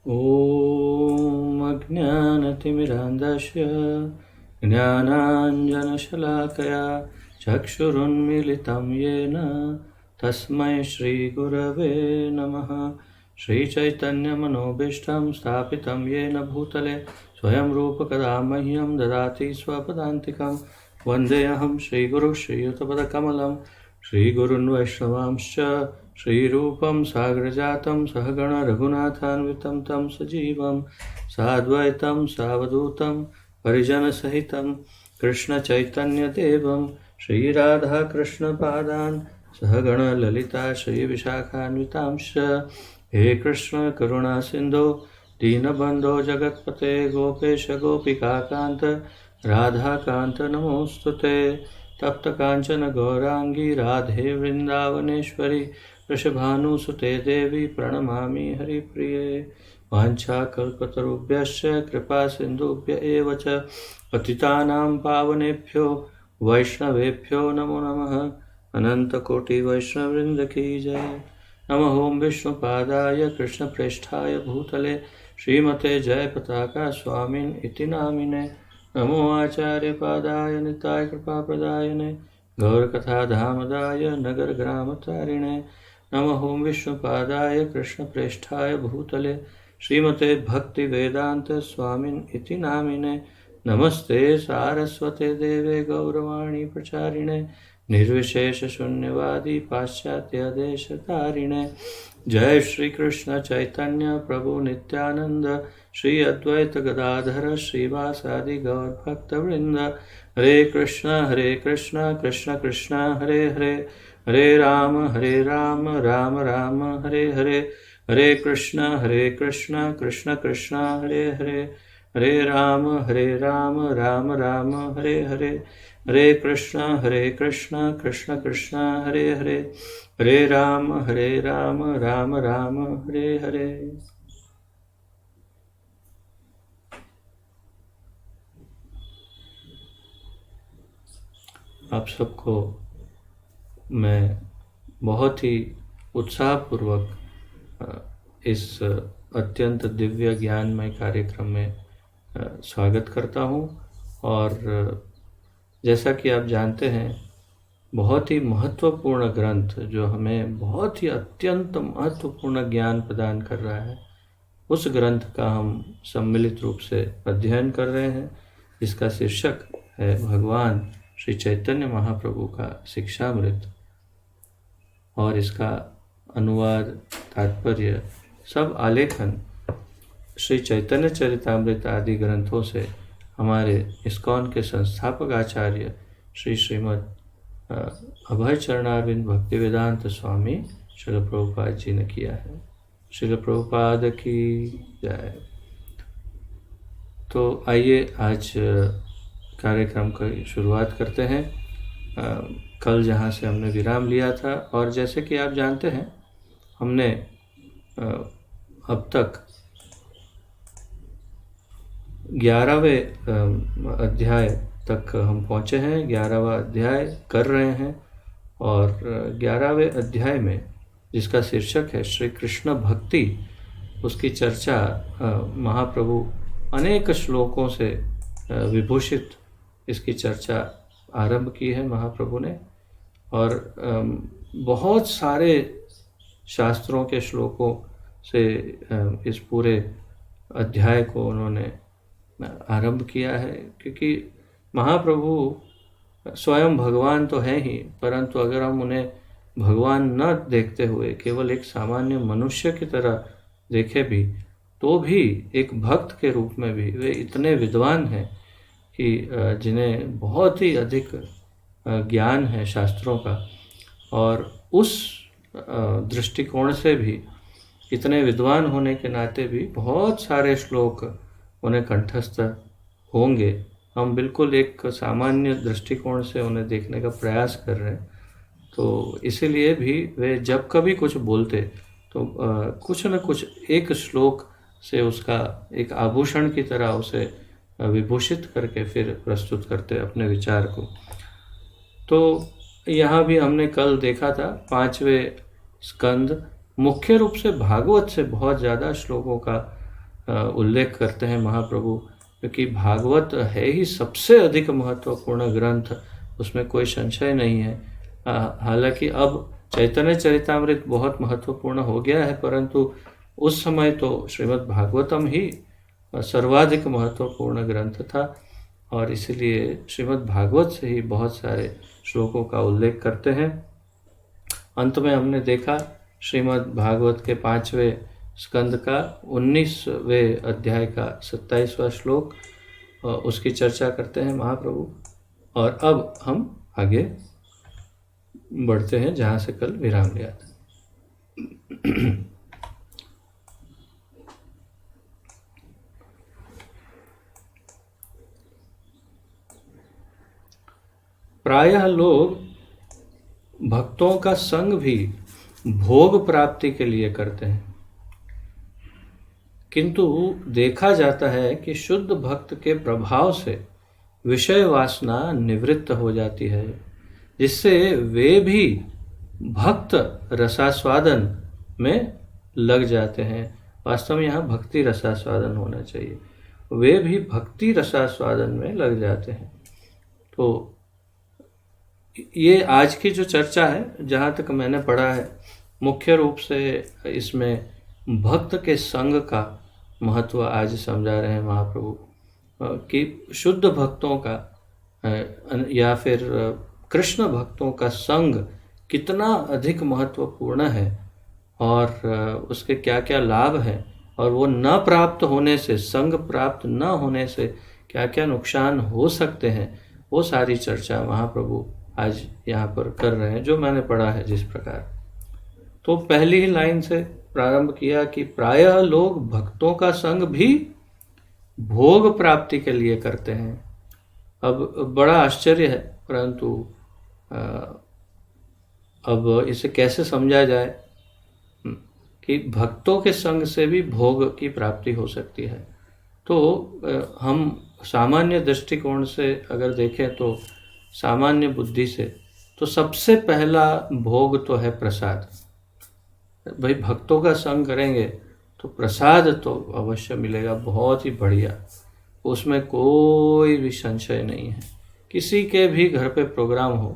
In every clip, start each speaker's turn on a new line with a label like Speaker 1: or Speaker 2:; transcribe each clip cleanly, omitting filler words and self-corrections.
Speaker 1: ॐ अज्ञानतिमिरान्धस्य ज्ञानाञ्जनशलाकया चक्षुरुन्मीलितं येन तस्मै श्रीगुरवे नमः। श्रीचैतन्यमनोभीष्टं स्थापितं येन भूतले स्वयं रूपकदा मह्यं ददाति स्वपदान्तिकं। वन्देऽहं श्रीगुरुः श्रीयुतपदकमलं श्रीगुरून् वैष्णवांश्च श्रीरूपं साग्रजातं सहगण रघुनाथान्वितं तं सजीवं साद्वैतं सावधूतं परिजनसहितं कृष्णचैतन्यदेवं श्रीराधाकृष्णपादान् सहगण ललिता श्रीविशाखान्वितांश्च। हे कृष्ण करुणा सिन्धो दीनबन्धो जगत्पते गोपेश गोपिकान्त राधाकान्त नमोऽस्तुते। तप्त कांचन गौरांगी राधे वृंदावनेश्वरी वृषभानुसुते देवी प्रणमामि हरिप्रिये। वाञ्छाकल्पतरुभ्यश्च कृपा सिन्धुभ्य एव च पतितानां पावनेभ्यो वैष्णवेभ्यो नमो नमः। अनन्तकोटि वैष्णववृन्द की जय। नमः ओं विष्णुपादाय कृष्णप्रेष्ठाय भूतले श्रीमते जयपताका स्वामिन् इति नामिने। नमो आचार्यपादाय निताय कृपाप्रदायिने गौरकथाधामदाय नगरग्रामतारिणे। नमः ओं विष्णुपादाय कृष्णप्रेष्ठाय भूतले श्रीमते भक्तिवेदान्त स्वामिन् इति नामिने। नमस्ते सारस्वते देवे गौरवाणी प्रचारिणे निर्विशेषशून्यवादी पाश्चात्यदेशतारिणे। जय श्री कृष्ण चैतन्य प्रभु नित्यानंद श्री अद्वैत गदाधर श्रीवासादि गौर भक्तवृंद। हरे कृष्ण कृष्ण कृष्ण हरे हरे हरे राम राम राम हरे हरे। हरे कृष्ण कृष्ण कृष्ण हरे हरे हरे राम राम राम हरे हरे। हरे कृष्ण कृष्ण कृष्ण हरे हरे हरे राम राम राम हरे हरे। आप सबको मैं बहुत ही उत्साहपूर्वक इस अत्यंत दिव्य ज्ञानमय कार्यक्रम में स्वागत करता हूँ। और जैसा कि आप जानते हैं, बहुत ही महत्वपूर्ण ग्रंथ जो हमें बहुत ही अत्यंत महत्वपूर्ण ज्ञान प्रदान कर रहा है, उस ग्रंथ का हम सम्मिलित रूप से अध्ययन कर रहे हैं। इसका शीर्षक है भगवान श्री चैतन्य महाप्रभु का शिक्षामृत, और इसका अनुवाद, तात्पर्य, सब आलेखन श्री चैतन्य चरितामृत आदि ग्रंथों से हमारे इस्कॉन के संस्थापक आचार्य श्री श्रीमद् अभय चरणारविंद भक्तिवेदांत स्वामी श्रील प्रभुपाद जी ने किया है। श्रील प्रभुपाद की जय। तो आइए आज कार्यक्रम की शुरुआत करते हैं। कल जहाँ से हमने विराम लिया था, और जैसे कि आप जानते हैं, हमने अब तक 11वें अध्याय तक हम पहुँचे हैं। 11वां अध्याय कर रहे हैं, और 11वें अध्याय में जिसका शीर्षक है श्री कृष्ण भक्ति, उसकी चर्चा महाप्रभु अनेक श्लोकों से विभूषित इसकी चर्चा आरंभ की है महाप्रभु ने। और बहुत सारे शास्त्रों के श्लोकों से इस पूरे अध्याय को उन्होंने आरंभ किया है, क्योंकि महाप्रभु स्वयं भगवान तो हैं ही, परंतु अगर हम उन्हें भगवान न देखते हुए केवल एक सामान्य मनुष्य की तरह देखे भी, तो भी एक भक्त के रूप में भी वे इतने विद्वान हैं कि जिन्हें बहुत ही अधिक ज्ञान है शास्त्रों का, और उस दृष्टिकोण से भी इतने विद्वान होने के नाते भी बहुत सारे श्लोक उन्हें कंठस्थ होंगे। हम बिल्कुल एक सामान्य दृष्टिकोण से उन्हें देखने का प्रयास कर रहे हैं, तो इसीलिए भी वे जब कभी कुछ बोलते तो कुछ न कुछ एक श्लोक से उसका एक आभूषण की तरह उसे विभूषित करके फिर प्रस्तुत करते अपने विचार को। तो यहाँ भी हमने कल देखा था 5वें स्कंद मुख्य रूप से भागवत से बहुत ज़्यादा श्लोकों का उल्लेख करते हैं महाप्रभु, क्योंकि भागवत है ही सबसे अधिक महत्वपूर्ण ग्रंथ, उसमें कोई संशय नहीं है। हालांकि अब चैतन्य चरितामृत बहुत महत्वपूर्ण हो गया है, परंतु उस समय तो श्रीमद् भागवतम ही सर्वाधिक महत्वपूर्ण ग्रंथ था, और इसलिए श्रीमद् भागवत से ही बहुत सारे श्लोकों का उल्लेख करते हैं। अंत में हमने देखा श्रीमद् भागवत के 5वें स्कंद का 19वें अध्याय का 27वां श्लोक, उसकी चर्चा करते हैं महाप्रभु। और अब हम आगे बढ़ते हैं जहाँ से कल विराम लिया था। प्रायः लोग भक्तों का संग भी भोग प्राप्ति के लिए करते हैं, किंतु देखा जाता है कि शुद्ध भक्त के प्रभाव से विषय वासना निवृत्त हो जाती है, जिससे वे भी भक्त रसास्वादन में लग जाते हैं। वास्तव में यहाँ भक्ति रसास्वादन होना चाहिए, वे भी भक्ति रसास्वादन में लग जाते हैं। तो ये आज की जो चर्चा है, जहाँ तक मैंने पढ़ा है, मुख्य रूप से इसमें भक्त के संग का महत्व आज समझा रहे हैं महाप्रभु, कि शुद्ध भक्तों का या फिर कृष्ण भक्तों का संग कितना अधिक महत्वपूर्ण है, और उसके क्या क्या लाभ हैं, और वो न प्राप्त होने से, संग प्राप्त न होने से क्या क्या नुकसान हो सकते हैं, वो सारी चर्चा महाप्रभु आज यहाँ पर कर रहे हैं, जो मैंने पढ़ा है जिस प्रकार। तो पहली ही लाइन से प्रारंभ किया कि प्रायः लोग भक्तों का संग भी भोग प्राप्ति के लिए करते हैं। अब बड़ा आश्चर्य है, परंतु अब इसे कैसे समझा जाए कि भक्तों के संग से भी भोग की प्राप्ति हो सकती है। तो हम सामान्य दृष्टिकोण से अगर देखें, तो सामान्य बुद्धि से तो सबसे पहला भोग तो है प्रसाद। भाई भक्तों का संग करेंगे तो प्रसाद तो अवश्य मिलेगा, बहुत ही बढ़िया, उसमें कोई भी संशय नहीं है। किसी के भी घर पे प्रोग्राम हो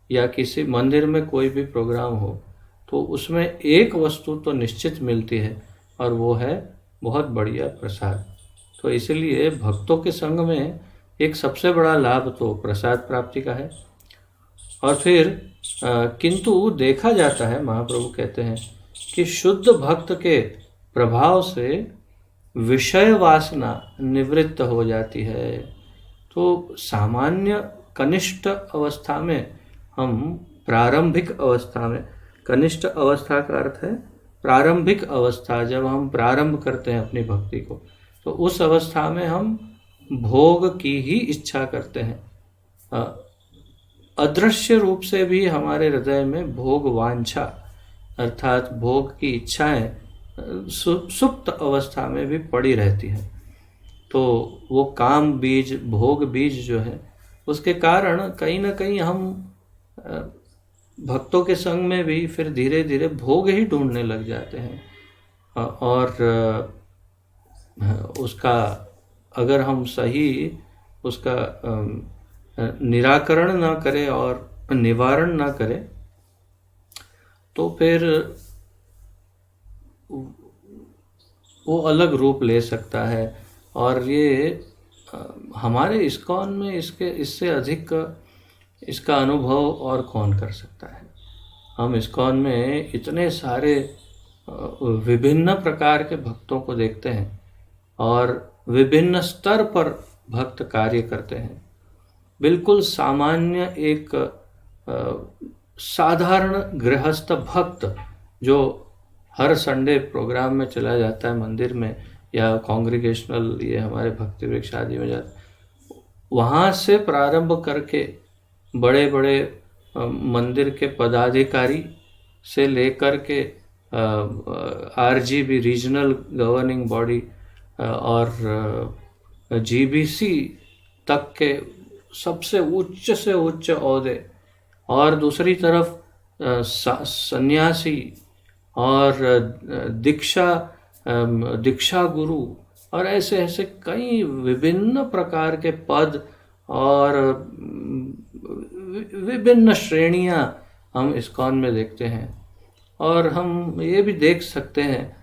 Speaker 1: या किसी मंदिर में कोई भी प्रोग्राम हो, तो उसमें एक वस्तु तो निश्चित मिलती है, और वो है बहुत बढ़िया प्रसाद। तो इसलिए भक्तों के संग में एक सबसे बड़ा लाभ तो प्रसाद प्राप्ति का है। और फिर किंतु देखा जाता है, महाप्रभु कहते हैं कि शुद्ध भक्त के प्रभाव से विषय वासना निवृत्त हो जाती है। तो सामान्य कनिष्ठ अवस्था में, हम प्रारंभिक अवस्था में, कनिष्ठ अवस्था का अर्थ है प्रारंभिक अवस्था, जब हम प्रारंभ करते हैं अपनी भक्ति को, तो उस अवस्था में हम भोग की ही इच्छा करते हैं। अदृश्य रूप से भी हमारे हृदय में भोग वांछा अर्थात भोग की इच्छाएं सुप्त अवस्था में भी पड़ी रहती है। तो वो काम बीज, भोग बीज जो है, उसके कारण कहीं ना कहीं हम भक्तों के संग में भी फिर धीरे धीरे भोग ही ढूंढने लग जाते हैं। और उसका अगर हम सही उसका निराकरण ना करें और निवारण ना करें, तो फिर वो अलग रूप ले सकता है। और ये हमारे इस्कॉन में इससे अधिक इसका अनुभव और कौन कर सकता है। हम इस्कॉन में इतने सारे विभिन्न प्रकार के भक्तों को देखते हैं, और विभिन्न स्तर पर भक्त कार्य करते हैं। बिल्कुल सामान्य एक साधारण गृहस्थ भक्त जो हर संडे प्रोग्राम में चला जाता है मंदिर में, या कॉन्ग्रीगेशनल ये हमारे भक्ति वृक्ष आदि में जाता है, वहाँ से प्रारंभ करके बड़े बड़े मंदिर के पदाधिकारी से लेकर के RGB रीजनल गवर्निंग बॉडी और GBC तक के सबसे उच्च से उच्च ओहदे, और दूसरी तरफ सन्यासी और दीक्षा दीक्षा गुरु और ऐसे ऐसे कई विभिन्न प्रकार के पद और विभिन्न श्रेणियां हम इस्कॉन में देखते हैं। और हम ये भी देख सकते हैं,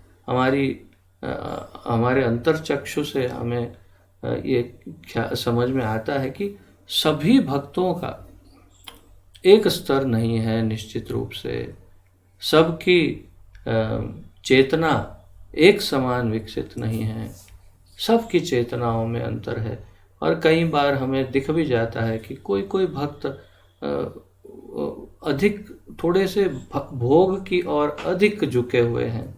Speaker 1: हमारे अंतर्चक्षु से हमें ये समझ में आता है कि सभी भक्तों का एक स्तर नहीं है निश्चित रूप से। सबकी चेतना एक समान विकसित नहीं है, सबकी चेतनाओं में अंतर है। और कई बार हमें दिख भी जाता है कि कोई कोई भक्त अधिक थोड़े से भोग की ओर अधिक झुके हुए हैं,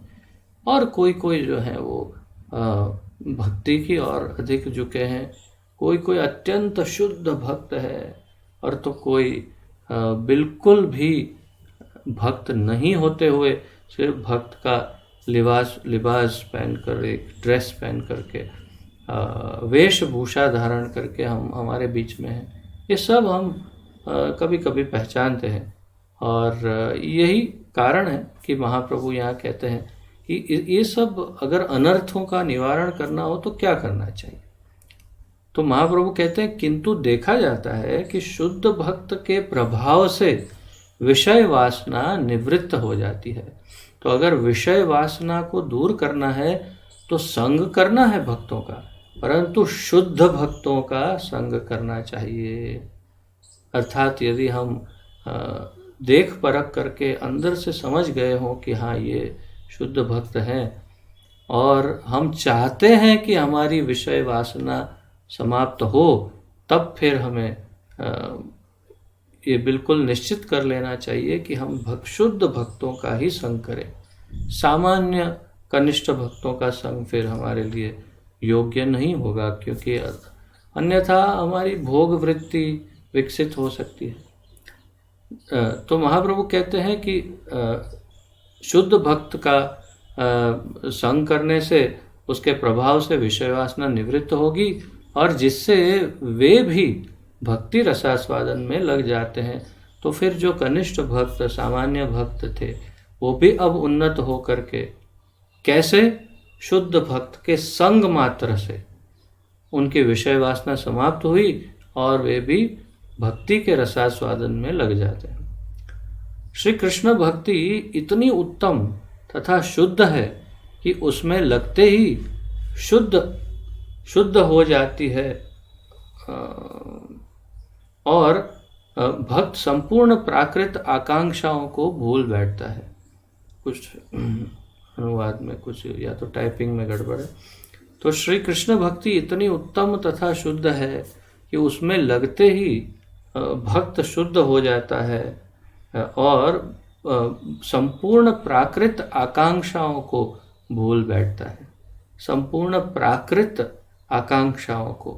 Speaker 1: और कोई कोई जो है वो भक्ति की ओर अधिक झुके हैं। कोई कोई अत्यंत शुद्ध भक्त है, और तो कोई बिल्कुल भी भक्त नहीं होते हुए सिर्फ भक्त का लिबास पहनकर, एक ड्रेस पहन करके, वेशभूषा धारण करके हम हमारे बीच में हैं। ये सब हम कभी कभी पहचानते हैं, और यही कारण है कि महाप्रभु यहाँ कहते हैं कि ये सब अगर अनर्थों का निवारण करना हो तो क्या करना चाहिए। तो महाप्रभु कहते हैं किंतु देखा जाता है कि शुद्ध भक्त के प्रभाव से विषय वासना निवृत्त हो जाती है। तो अगर विषय वासना को दूर करना है तो संग करना है भक्तों का, परंतु शुद्ध भक्तों का संग करना चाहिए। अर्थात यदि हम देख परख करके अंदर से समझ गए हों कि हाँ ये शुद्ध भक्त हैं, और हम चाहते हैं कि हमारी विषय वासना समाप्त हो, तब फिर हमें ये बिल्कुल निश्चित कर लेना चाहिए कि हम शुद्ध भक्तों का ही संग करें। सामान्य कनिष्ठ भक्तों का संग फिर हमारे लिए योग्य नहीं होगा, क्योंकि अन्यथा हमारी भोग वृत्ति विकसित हो सकती है। तो महाप्रभु कहते हैं कि शुद्ध भक्त का संग करने से उसके प्रभाव से विषय वासना निवृत्त होगी, और जिससे वे भी भक्ति रसास्वादन में लग जाते हैं। तो फिर जो कनिष्ठ भक्त, सामान्य भक्त थे, वो भी अब उन्नत हो करके कैसे शुद्ध भक्त के संग मात्र से उनकी विषय वासना समाप्त हुई, और वे भी भक्ति के रसास्वादन में लग जाते हैं। श्री कृष्ण भक्ति इतनी उत्तम तथा शुद्ध है कि उसमें लगते ही शुद्ध हो जाती है, और भक्त संपूर्ण प्राकृत आकांक्षाओं को भूल बैठता है। कुछ अनुवाद में कुछ या तो टाइपिंग में गड़बड़ है। तो श्री कृष्ण भक्ति इतनी उत्तम तथा शुद्ध है कि उसमें लगते ही भक्त शुद्ध हो जाता है, और संपूर्ण प्राकृत आकांक्षाओं को भूल बैठता है। संपूर्ण प्राकृत आकांक्षाओं को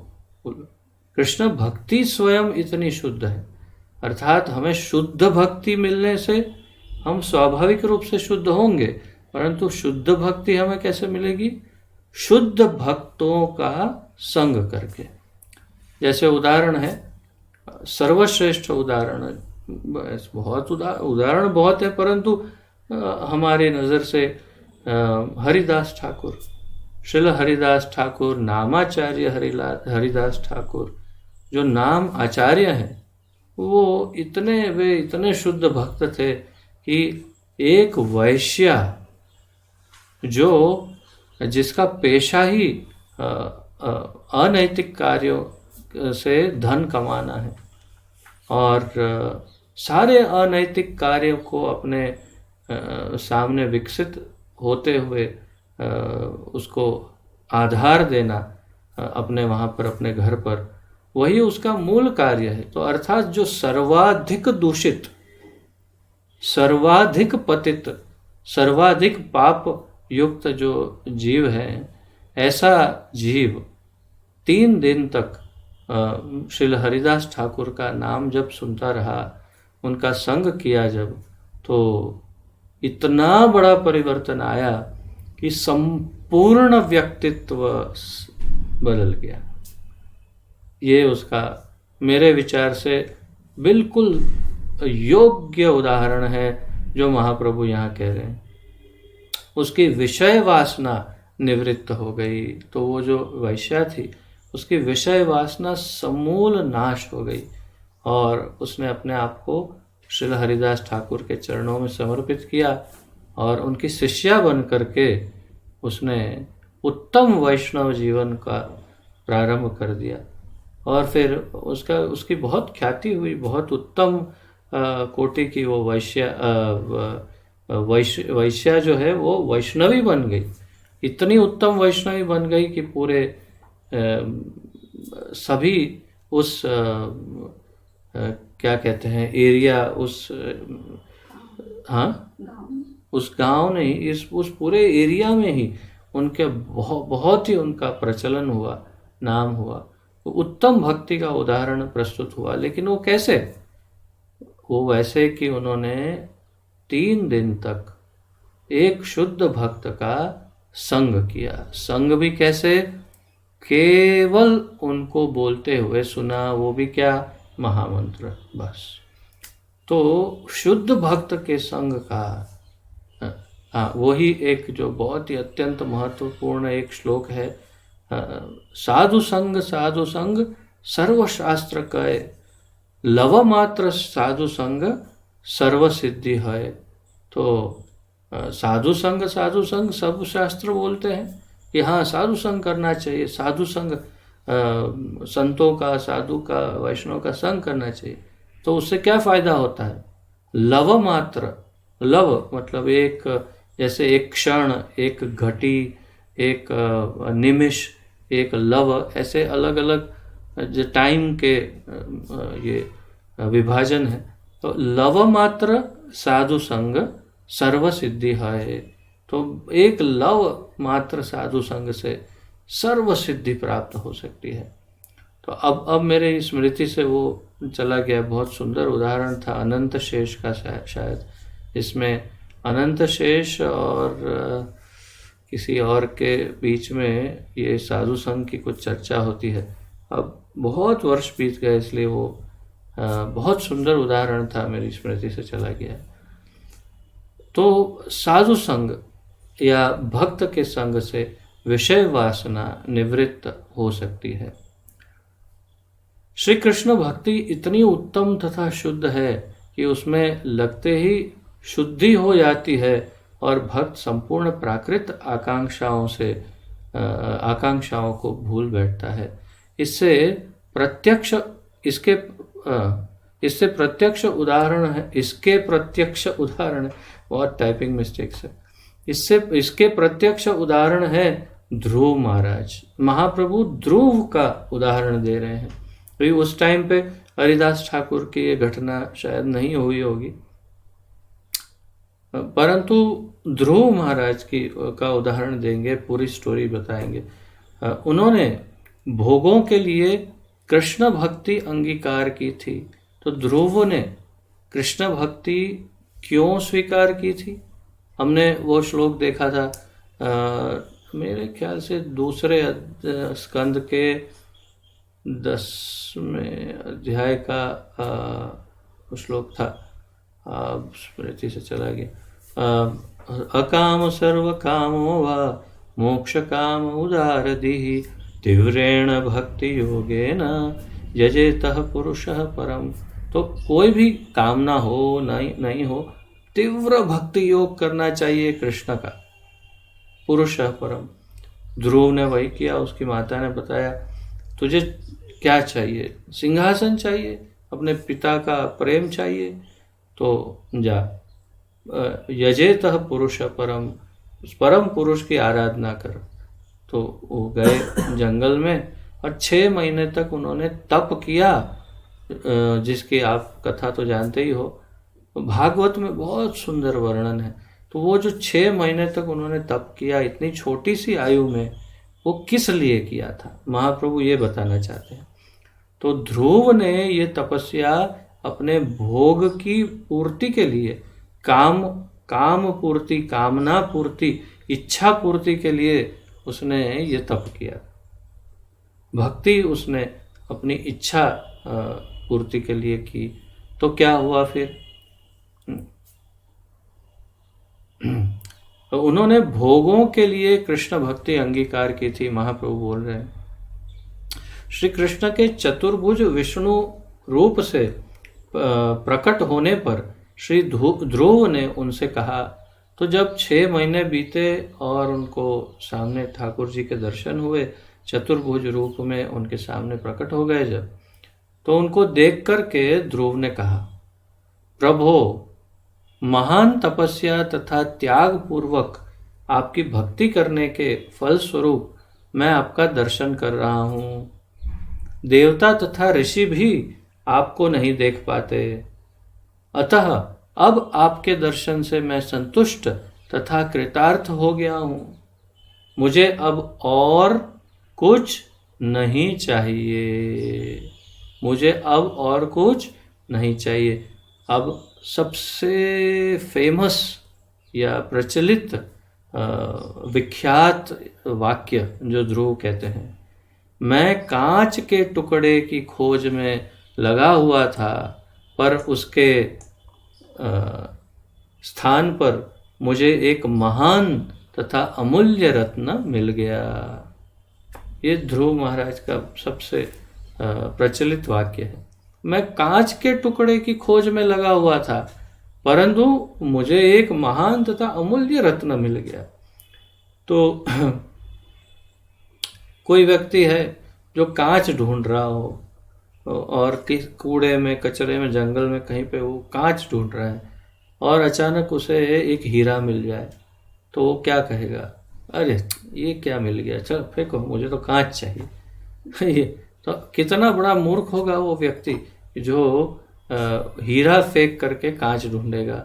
Speaker 1: कृष्ण भक्ति स्वयं इतनी शुद्ध है। अर्थात हमें शुद्ध भक्ति मिलने से हम स्वाभाविक रूप से शुद्ध होंगे, परंतु शुद्ध भक्ति हमें कैसे मिलेगी? शुद्ध भक्तों का संग करके। जैसे उदाहरण है, सर्वश्रेष्ठ उदाहरण, उदाहरण बहुत है, परंतु हमारी नज़र से हरिदास ठाकुर, श्रील हरिदास ठाकुर, नामाचार्य हरिदास ठाकुर, जो नाम आचार्य हैं, वे इतने शुद्ध भक्त थे कि एक वैश्या जिसका पेशा ही अनैतिक कार्यों से धन कमाना है, और सारे अनैतिक कार्यों को अपने सामने विकसित होते हुए उसको आधार देना अपने वहाँ पर, अपने घर पर, वही उसका मूल कार्य है। तो अर्थात जो सर्वाधिक दूषित, सर्वाधिक पतित, सर्वाधिक पाप युक्त जो जीव है, ऐसा जीव 3 दिन तक श्रील हरिदास ठाकुर का नाम जब सुनता रहा, उनका संग किया जब, तो इतना बड़ा परिवर्तन आया कि संपूर्ण व्यक्तित्व बदल गया। ये उसका मेरे विचार से बिल्कुल योग्य उदाहरण है जो महाप्रभु यहाँ कह रहे हैं। उसकी विषय वासना निवृत्त हो गई। तो वो जो वैश्या थी उसकी विषय वासना समूल नाश हो गई और उसने अपने आप को श्रील हरिदास ठाकुर के चरणों में समर्पित किया और उनकी शिष्या बन करके उसने उत्तम वैष्णव जीवन का प्रारंभ कर दिया। और फिर उसकी बहुत ख्याति हुई, बहुत उत्तम कोटि की वो वैश्या जो है वो वैष्णवी बन गई। इतनी उत्तम वैष्णवी बन गई कि पूरे सभी उस क्या कहते हैं एरिया, उस गांव नहीं, उस पूरे एरिया में ही उनके बहुत ही उनका प्रचलन हुआ, नाम हुआ। तो उत्तम भक्ति का उदाहरण प्रस्तुत हुआ। लेकिन वो कैसे? वो वैसे कि उन्होंने 3 दिन तक एक शुद्ध भक्त का संग किया। संग भी कैसे? केवल उनको बोलते हुए सुना, वो भी क्या? महामंत्र, बस। तो शुद्ध भक्त के संग का वही एक जो बहुत ही अत्यंत महत्वपूर्ण एक श्लोक है, साधु संग सर्वशास्त्र कय, लव मात्र साधु संग सर्व सिद्धि है। तो साधु संग सब शास्त्र बोलते हैं कि हाँ साधु संग करना चाहिए, साधु संग संतों का, साधु का, वैष्णव का संग करना चाहिए। तो उससे क्या फायदा होता है? लव मात्र, लव मतलब एक, जैसे एक क्षण, एक घटी, एक निमिष, एक लव, ऐसे अलग अलग जो टाइम के ये विभाजन है। तो लव मात्र साधु संग सर्व सिद्धि है। तो एक लव मात्र साधु संग से सर्व सिद्धि प्राप्त हो सकती है। तो अब मेरे स्मृति से वो चला गया, बहुत सुंदर उदाहरण था अनंत शेष का, शायद इसमें अनंत शेष और किसी और के बीच में ये साधु संघ की कुछ चर्चा होती है। अब बहुत वर्ष बीत गए, इसलिए वो बहुत सुंदर उदाहरण था, मेरी स्मृति से चला गया। तो साधु संघ या भक्त के संग से विषय वासना निवृत्त हो सकती है। श्री कृष्ण भक्ति इतनी उत्तम तथा शुद्ध है कि उसमें लगते ही शुद्धि हो जाती है और भक्त संपूर्ण प्राकृत आकांक्षाओं को भूल बैठता है। इससे प्रत्यक्ष उदाहरण बहुत टाइपिंग मिस्टेक्स है। इसके प्रत्यक्ष उदाहरण है ध्रुव महाराज। महाप्रभु ध्रुव का उदाहरण दे रहे हैं। तो उस टाइम पे हरिदास ठाकुर की ये घटना शायद नहीं हुई होगी, परंतु ध्रुव महाराज का उदाहरण देंगे, पूरी स्टोरी बताएंगे। उन्होंने भोगों के लिए कृष्ण भक्ति अंगीकार की थी। तो ध्रुव ने कृष्ण भक्ति क्यों स्वीकार की थी? हमने वो श्लोक देखा था, मेरे ख्याल से दूसरे स्कंद के 10वें अध्याय का श्लोक था, स्मृति से चला गया। अकाम सर्व कामो वा मोक्ष काम उदारदिहि तीव्रेण भक्ति योगेन यजेतः पुरुषः परम। तो कोई भी कामना हो नहीं हो, तीव्र भक्ति योग करना चाहिए कृष्ण का, पुरुषः परम। ध्रुव ने वही किया। उसकी माता ने बताया, तुझे क्या चाहिए? सिंहासन चाहिए, अपने पिता का प्रेम चाहिए, तो जा यजेतः पुरुष परम, परम पुरुष की आराधना कर। तो वो गए जंगल में और 6 महीने तक उन्होंने तप किया, जिसकी आप कथा तो जानते ही हो, भागवत में बहुत सुंदर वर्णन है। तो वो जो 6 महीने तक उन्होंने तप किया इतनी छोटी सी आयु में, वो किस लिए किया था, महाप्रभु ये बताना चाहते हैं। तो ध्रुव ने ये तपस्या अपने भोग की पूर्ति के लिए, काम पूर्ति, कामना पूर्ति, इच्छा पूर्ति के लिए उसने ये तप किया। भक्ति उसने अपनी इच्छा पूर्ति के लिए की। तो क्या हुआ फिर? तो उन्होंने भोगों के लिए कृष्ण भक्ति अंगीकार की थी। महाप्रभु बोल रहे हैं श्री कृष्ण के चतुर्भुज विष्णु रूप से प्रकट होने पर श्री ध्रुव ने उनसे कहा। तो जब 6 महीने बीते और उनको सामने ठाकुर जी के दर्शन हुए, चतुर्भुज रूप में उनके सामने प्रकट हो गए जब, तो उनको देख कर के ध्रुव ने कहा, प्रभो, महान तपस्या तथा त्याग पूर्वक आपकी भक्ति करने के फल स्वरूप मैं आपका दर्शन कर रहा हूँ। देवता तथा ऋषि भी आपको नहीं देख पाते, अतः अब आपके दर्शन से मैं संतुष्ट तथा कृतार्थ हो गया हूँ। मुझे अब और कुछ नहीं चाहिए, मुझे अब और कुछ नहीं चाहिए। अब सबसे फेमस या प्रचलित विख्यात वाक्य जो ध्रुव कहते हैं, मैं कांच के टुकड़े की खोज में लगा हुआ था, पर उसके स्थान पर मुझे एक महान तथा अमूल्य रत्न मिल गया। ये ध्रुव महाराज का सबसे प्रचलित वाक्य है। मैं कांच के टुकड़े की खोज में लगा हुआ था, परंतु मुझे एक महान तथा अमूल्य रत्न मिल गया। तो कोई व्यक्ति है जो कांच ढूंढ रहा हो और किस कूड़े में, कचरे में, जंगल में कहीं पे वो कांच ढूंढ रहा है और अचानक उसे एक हीरा मिल जाए, तो वो क्या कहेगा, अरे ये क्या मिल गया, चल फेंको, मुझे तो कांच चाहिए। ये तो कितना बड़ा मूर्ख होगा वो व्यक्ति जो हीरा फेंक करके कांच ढूंढेगा।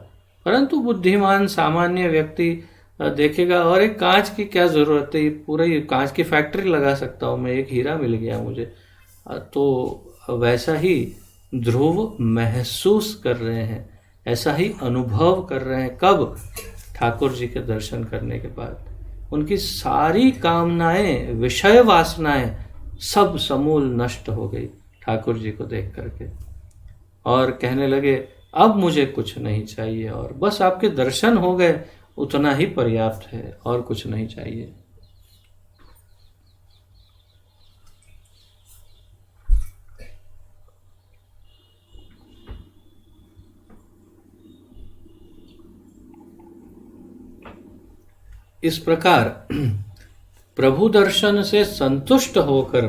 Speaker 1: परंतु बुद्धिमान सामान्य व्यक्ति देखेगा, और एक कांच की क्या ज़रूरत है, पूरी कांच की फैक्ट्री लगा सकता हूँ मैं, एक हीरा मिल गया मुझे। तो वैसा ही ध्रुव महसूस कर रहे हैं, ऐसा ही अनुभव कर रहे हैं। कब? ठाकुर जी के दर्शन करने के बाद उनकी सारी कामनाएं, विषय वासनाएं सब समूल नष्ट हो गई ठाकुर जी को देख करके, और कहने लगे अब मुझे कुछ नहीं चाहिए, और बस आपके दर्शन हो गए उतना ही पर्याप्त है, और कुछ नहीं चाहिए। इस प्रकार प्रभु दर्शन से संतुष्ट होकर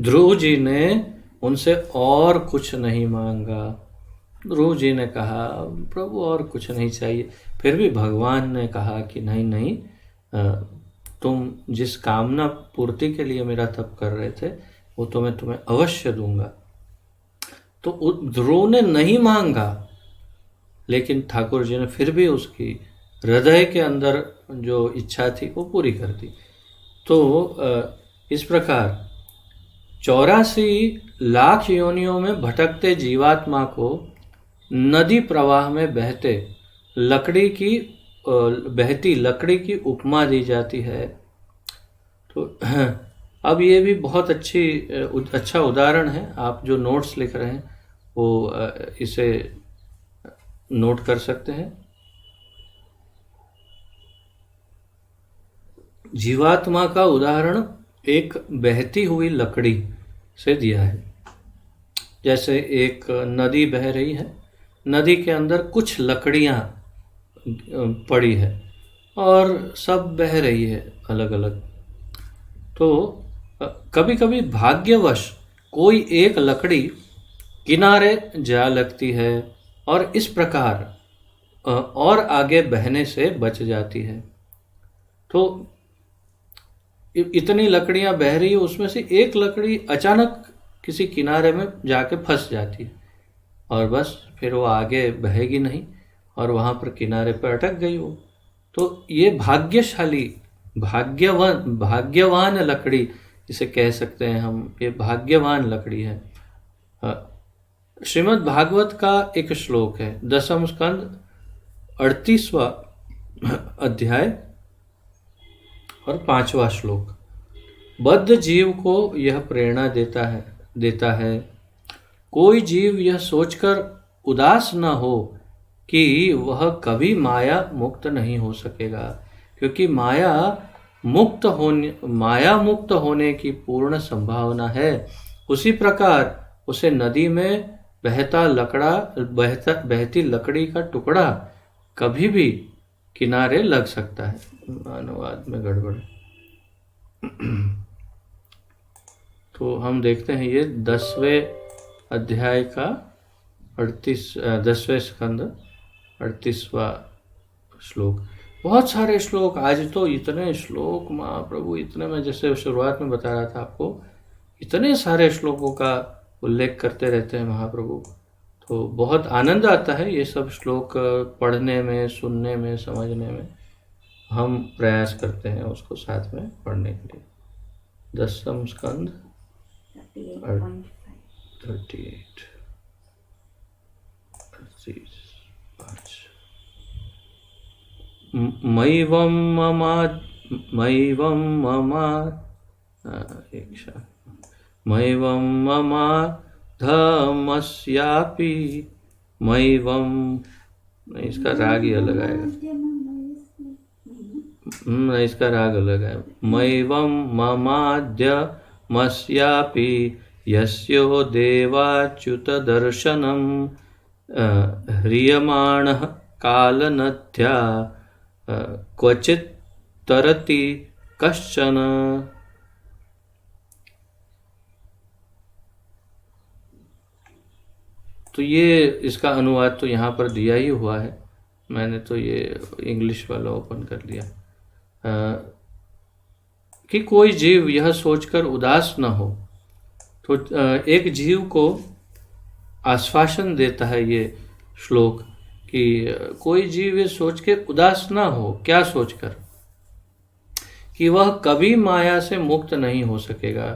Speaker 1: ध्रुव जी ने उनसे और कुछ नहीं मांगा। ध्रुव जी ने कहा, प्रभु और कुछ नहीं चाहिए। फिर भी भगवान ने कहा कि नहीं नहीं, तुम जिस कामना पूर्ति के लिए मेरा तप कर रहे थे वो तो मैं तुम्हें अवश्य दूंगा। तो ध्रुव ने नहीं मांगा, लेकिन ठाकुर जी ने फिर भी उसकी हृदय के अंदर जो इच्छा थी वो पूरी कर दी। तो इस प्रकार 84 लाख योनियों में भटकते जीवात्मा को नदी प्रवाह में बहती लकड़ी की उपमा दी जाती है। तो अब ये भी बहुत अच्छा उदाहरण है। आप जो नोट्स लिख रहे हैं वो इसे नोट कर सकते हैं। जीवात्मा का उदाहरण एक बहती हुई लकड़ी से दिया है। जैसे एक नदी बह रही है, नदी के अंदर कुछ लकड़ियां पड़ी है और सब बह रही है अलग अलग। तो कभी कभी भाग्यवश कोई एक लकड़ी किनारे जा लगती है और इस प्रकार और आगे बहने से बच जाती है। तो इतनी लकड़ियां बह रही है, उसमें से एक लकड़ी अचानक किसी किनारे में जाके फंस जाती है और बस फिर वो आगे बहेगी नहीं और वहाँ पर किनारे पर अटक गई वो। तो ये भाग्यशाली, भाग्यवान लकड़ी इसे कह सकते हैं हम, ये भाग्यवान लकड़ी है। श्रीमद् भागवत का एक श्लोक है, 10वें स्कंद 38वां अध्याय और 5वां श्लोक। बद्ध जीव को यह प्रेरणा देता है, कोई जीव यह सोचकर उदास न हो कि वह कभी माया मुक्त नहीं हो सकेगा, क्योंकि माया मुक्त होने की पूर्ण संभावना है। उसी प्रकार उसे नदी में बहती लकड़ी का टुकड़ा कभी भी किनारे लग सकता है। अनुवाद में गड़बड़। तो हम देखते हैं ये 10वें अध्याय का 10वें स्कंद 38वां श्लोक। बहुत सारे श्लोक, आज तो इतने श्लोक महाप्रभु, इतने, मैं जैसे शुरुआत में बता रहा था आपको, इतने सारे श्लोकों का उल्लेख करते रहते हैं महाप्रभु। तो बहुत आनंद आता है ये सब श्लोक पढ़ने में, सुनने में, समझने में। हम प्रयास करते हैं उसको साथ में पढ़ने के लिए। 10वां स्कंद 38। मैवं ममा धमस्यापि मैवं, इसका राग ही अलग आएगा, इसका राग अलग है। मैवं ममाद्य मस्यापि यस्यो देवाच्युत दर्शनम ह्रियमाणः कालनद्या क्वचित् तरति कश्चन। तो ये इसका अनुवाद तो यहाँ पर दिया ही हुआ है, मैंने तो ये इंग्लिश वाला ओपन कर लिया। कि कोई जीव यह सोचकर उदास न हो। तो एक जीव को आश्वासन देता है ये श्लोक कि कोई जीव ये सोच के उदास ना हो। क्या सोचकर? कि वह कभी माया से मुक्त नहीं हो सकेगा।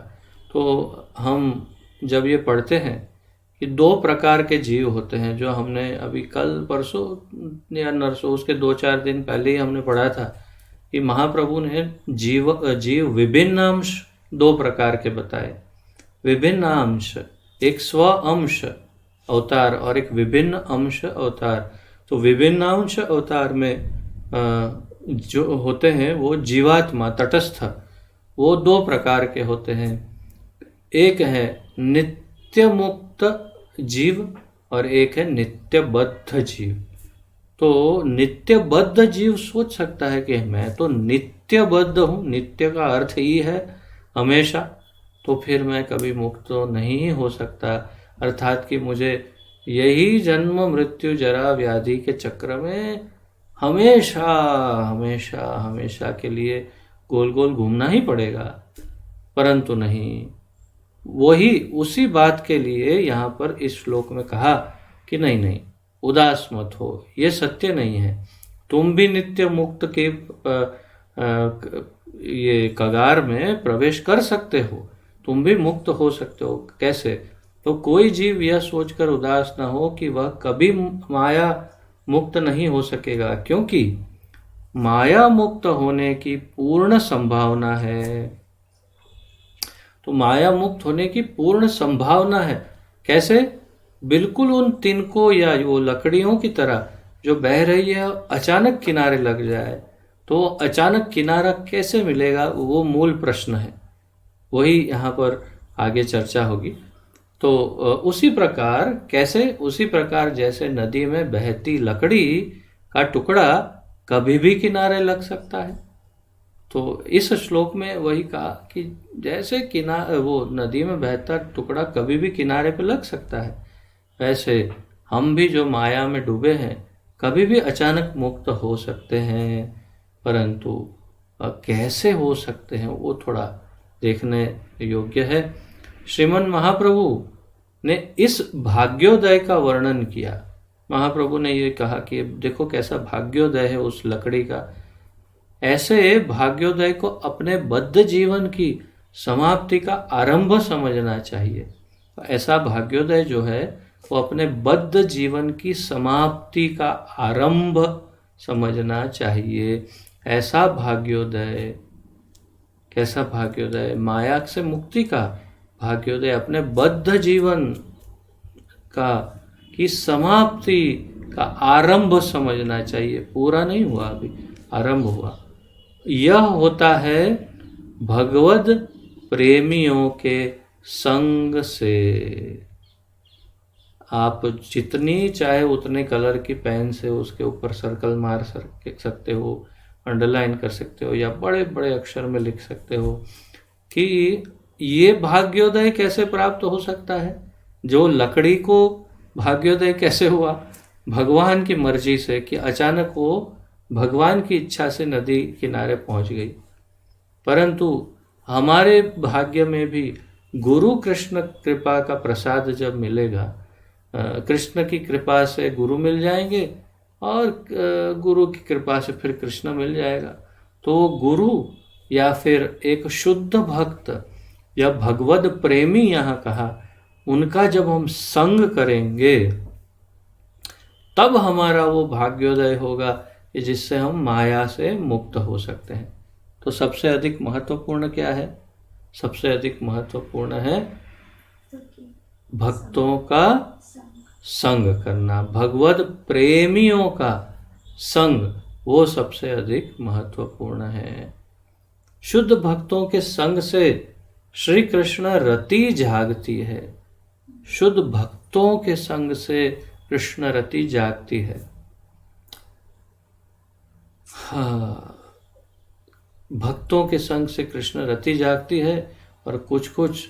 Speaker 1: तो हम जब ये पढ़ते हैं कि 2 प्रकार के जीव होते हैं, जो हमने अभी कल परसों या नरसों, उसके 2-4 दिन पहले ही हमने पढ़ा था कि महाप्रभु ने जीव विभिन्न अंश 2 प्रकार के बताए। विभिन्न अंश, एक स्व अंश अवतार और एक विभिन्न अंश अवतार। तो विभिन्न अंश अवतार में जो होते हैं वो जीवात्मा तटस्थ, वो 2 प्रकार के होते हैं। एक है नित्य मुक्त जीव और एक है नित्यबद्ध जीव। तो नित्यबद्ध जीव सोच सकता है कि मैं तो नित्यबद्ध हूँ, नित्य का अर्थ ही है हमेशा, तो फिर मैं कभी मुक्त तो नहीं हो सकता, अर्थात कि मुझे यही जन्म मृत्यु जरा व्याधि के चक्र में हमेशा हमेशा हमेशा के लिए गोल गोल घूमना ही पड़ेगा। परंतु नहीं, वही उसी बात के लिए यहाँ पर इस श्लोक में कहा कि नहीं नहीं, उदास मत हो, ये सत्य नहीं है। तुम भी नित्य मुक्त के ये कगार में प्रवेश कर सकते हो, तुम भी मुक्त हो सकते हो। कैसे? तो कोई जीव यह सोचकर उदास न हो कि वह कभी माया मुक्त नहीं हो सकेगा, क्योंकि माया मुक्त होने की पूर्ण संभावना है। तो माया मुक्त होने की पूर्ण संभावना है। कैसे? बिल्कुल उन तिनकों या वो लकड़ियों की तरह जो बह रही है, अचानक किनारे लग जाए तो अचानक किनारा कैसे मिलेगा, वो मूल प्रश्न है। वही यहाँ पर आगे चर्चा होगी। तो उसी प्रकार कैसे? उसी प्रकार जैसे नदी में बहती लकड़ी का टुकड़ा कभी भी किनारे लग सकता है। तो इस श्लोक में वही कहा कि जैसे वो नदी में बहता टुकड़ा कभी भी किनारे पे लग सकता है, वैसे हम भी जो माया में डूबे हैं कभी भी अचानक मुक्त हो सकते हैं। परंतु कैसे हो सकते हैं वो थोड़ा देखने योग्य है। श्रीमन महाप्रभु ने इस भाग्योदय का वर्णन किया। महाप्रभु ने ये कहा कि देखो कैसा भाग्योदय है उस लकड़ी का। ऐसे भाग्योदय को अपने बद्ध जीवन की समाप्ति का आरंभ समझना चाहिए। ऐसा भाग्योदय जो है वो अपने बद्ध जीवन की समाप्ति का आरंभ समझना चाहिए। ऐसा भाग्योदय, कैसा भाग्योदय? माया से मुक्ति का भाग्योदय, अपने बद्ध जीवन का की समाप्ति का आरंभ समझना चाहिए, पूरा नहीं हुआ, अभी आरंभ हुआ। यह होता है भगवद प्रेमियों के संग से। आप जितनी चाहे उतने कलर की पेन से उसके ऊपर सर्कल मार सकते हो, अंडरलाइन कर सकते हो, या बड़े बड़े अक्षर में लिख सकते हो कि ये भाग्योदय कैसे प्राप्त हो सकता है। जो लकड़ी को भाग्योदय कैसे हुआ? भगवान की मर्जी से, कि अचानक वो भगवान की इच्छा से नदी किनारे पहुंच गई। परंतु हमारे भाग्य में भी गुरु कृष्ण कृपा का प्रसाद जब मिलेगा, कृष्ण की कृपा से गुरु मिल जाएंगे और गुरु की कृपा से फिर कृष्ण मिल जाएगा। तो गुरु या फिर एक शुद्ध भक्त या भगवद प्रेमी यहाँ कहा, उनका जब हम संग करेंगे तब हमारा वो भाग्योदय होगा कि जिससे हम माया से मुक्त हो सकते हैं। तो सबसे अधिक महत्वपूर्ण क्या है? सबसे अधिक महत्वपूर्ण है भक्तों का संग करना, भगवद प्रेमियों का संग, वो सबसे अधिक महत्वपूर्ण है। शुद्ध भक्तों के संग से श्री कृष्ण रति जागती है। शुद्ध भक्तों के संग से कृष्ण रति जागती है। हाँ, भक्तों के संग से कृष्ण रति जागती है और कुछ कुछ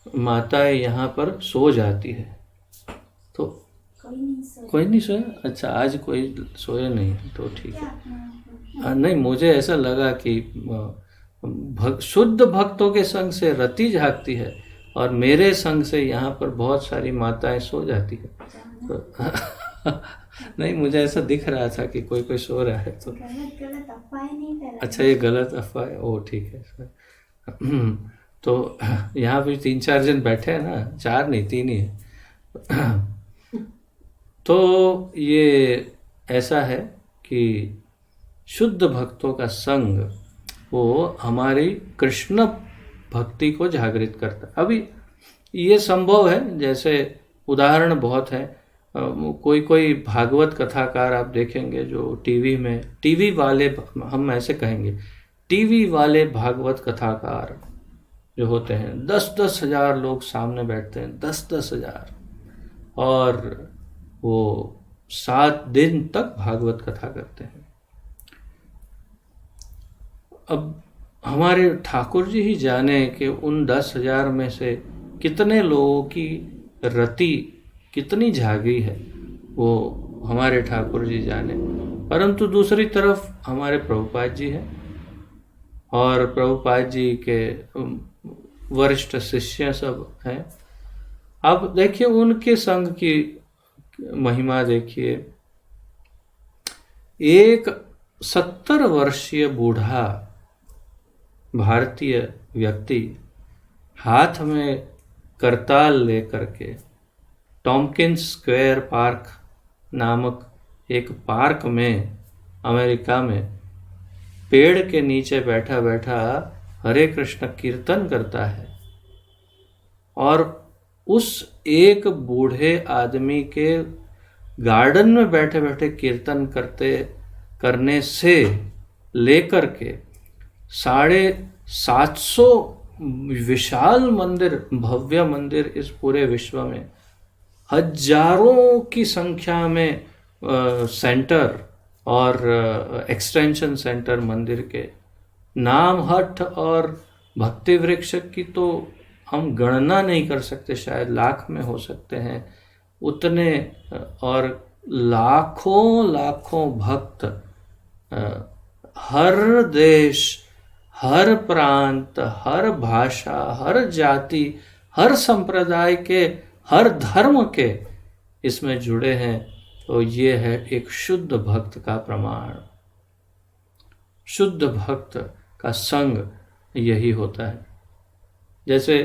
Speaker 1: माताएं यहाँ पर सो जाती है। तो कोई नहीं सोया? अच्छा, आज कोई सोया नहीं, तो ठीक है। नहीं, मुझे ऐसा लगा कि शुद्ध भक्तों के संग से रति जागती है और मेरे संग से यहाँ पर बहुत सारी माताएं सो जाती है। तो नहीं, मुझे ऐसा दिख रहा था कि कोई कोई सो रहा है। तो
Speaker 2: गलत अफवाह नहीं फैला।
Speaker 1: अच्छा, ये गलत अफवाह है? ओ ठीक है। तो यहाँ भी 3-4 जन बैठे हैं ना, 4 नहीं 3 ही है। तो ये ऐसा है कि शुद्ध भक्तों का संग वो हमारी कृष्ण भक्ति को जागृत करता है। अभी ये संभव है, जैसे उदाहरण बहुत है, कोई कोई भागवत कथाकार आप देखेंगे जो टीवी वाले, हम ऐसे कहेंगे, टीवी वाले भागवत कथाकार जो होते हैं, 10-10 हजार लोग सामने बैठते हैं, 10-10 हजार, और वो 7 दिन तक भागवत कथा करते हैं। अब हमारे ठाकुर जी ही जाने कि उन 10,000 में से कितने लोगों की रति कितनी जागी है, वो हमारे ठाकुर जी जाने। परंतु दूसरी तरफ हमारे प्रभुपाद जी हैं और प्रभुपाद जी के वरिष्ठ शिष्य सब हैं। अब देखिए उनके संग की महिमा देखिए। एक 70 वर्षीय बूढ़ा भारतीय व्यक्ति हाथ में करताल लेकर के टॉम्किंस स्क्वायर पार्क नामक एक पार्क में अमेरिका में पेड़ के नीचे बैठा बैठा हरे कृष्ण कीर्तन करता है। और उस एक बूढ़े आदमी के गार्डन में बैठे बैठे कीर्तन करने से लेकर के 750 विशाल मंदिर, भव्य मंदिर इस पूरे विश्व में, हजारों की संख्या में सेंटर और एक्सटेंशन सेंटर मंदिर के, नाम हठ और भक्ति वृक्ष की तो हम गणना नहीं कर सकते, शायद लाख में हो सकते हैं उतने, और लाखों लाखों भक्त हर देश, हर प्रांत, हर भाषा, हर जाति, हर संप्रदाय के, हर धर्म के इसमें जुड़े हैं। तो ये है एक शुद्ध भक्त का प्रमाण। शुद्ध भक्त का संग यही होता है। जैसे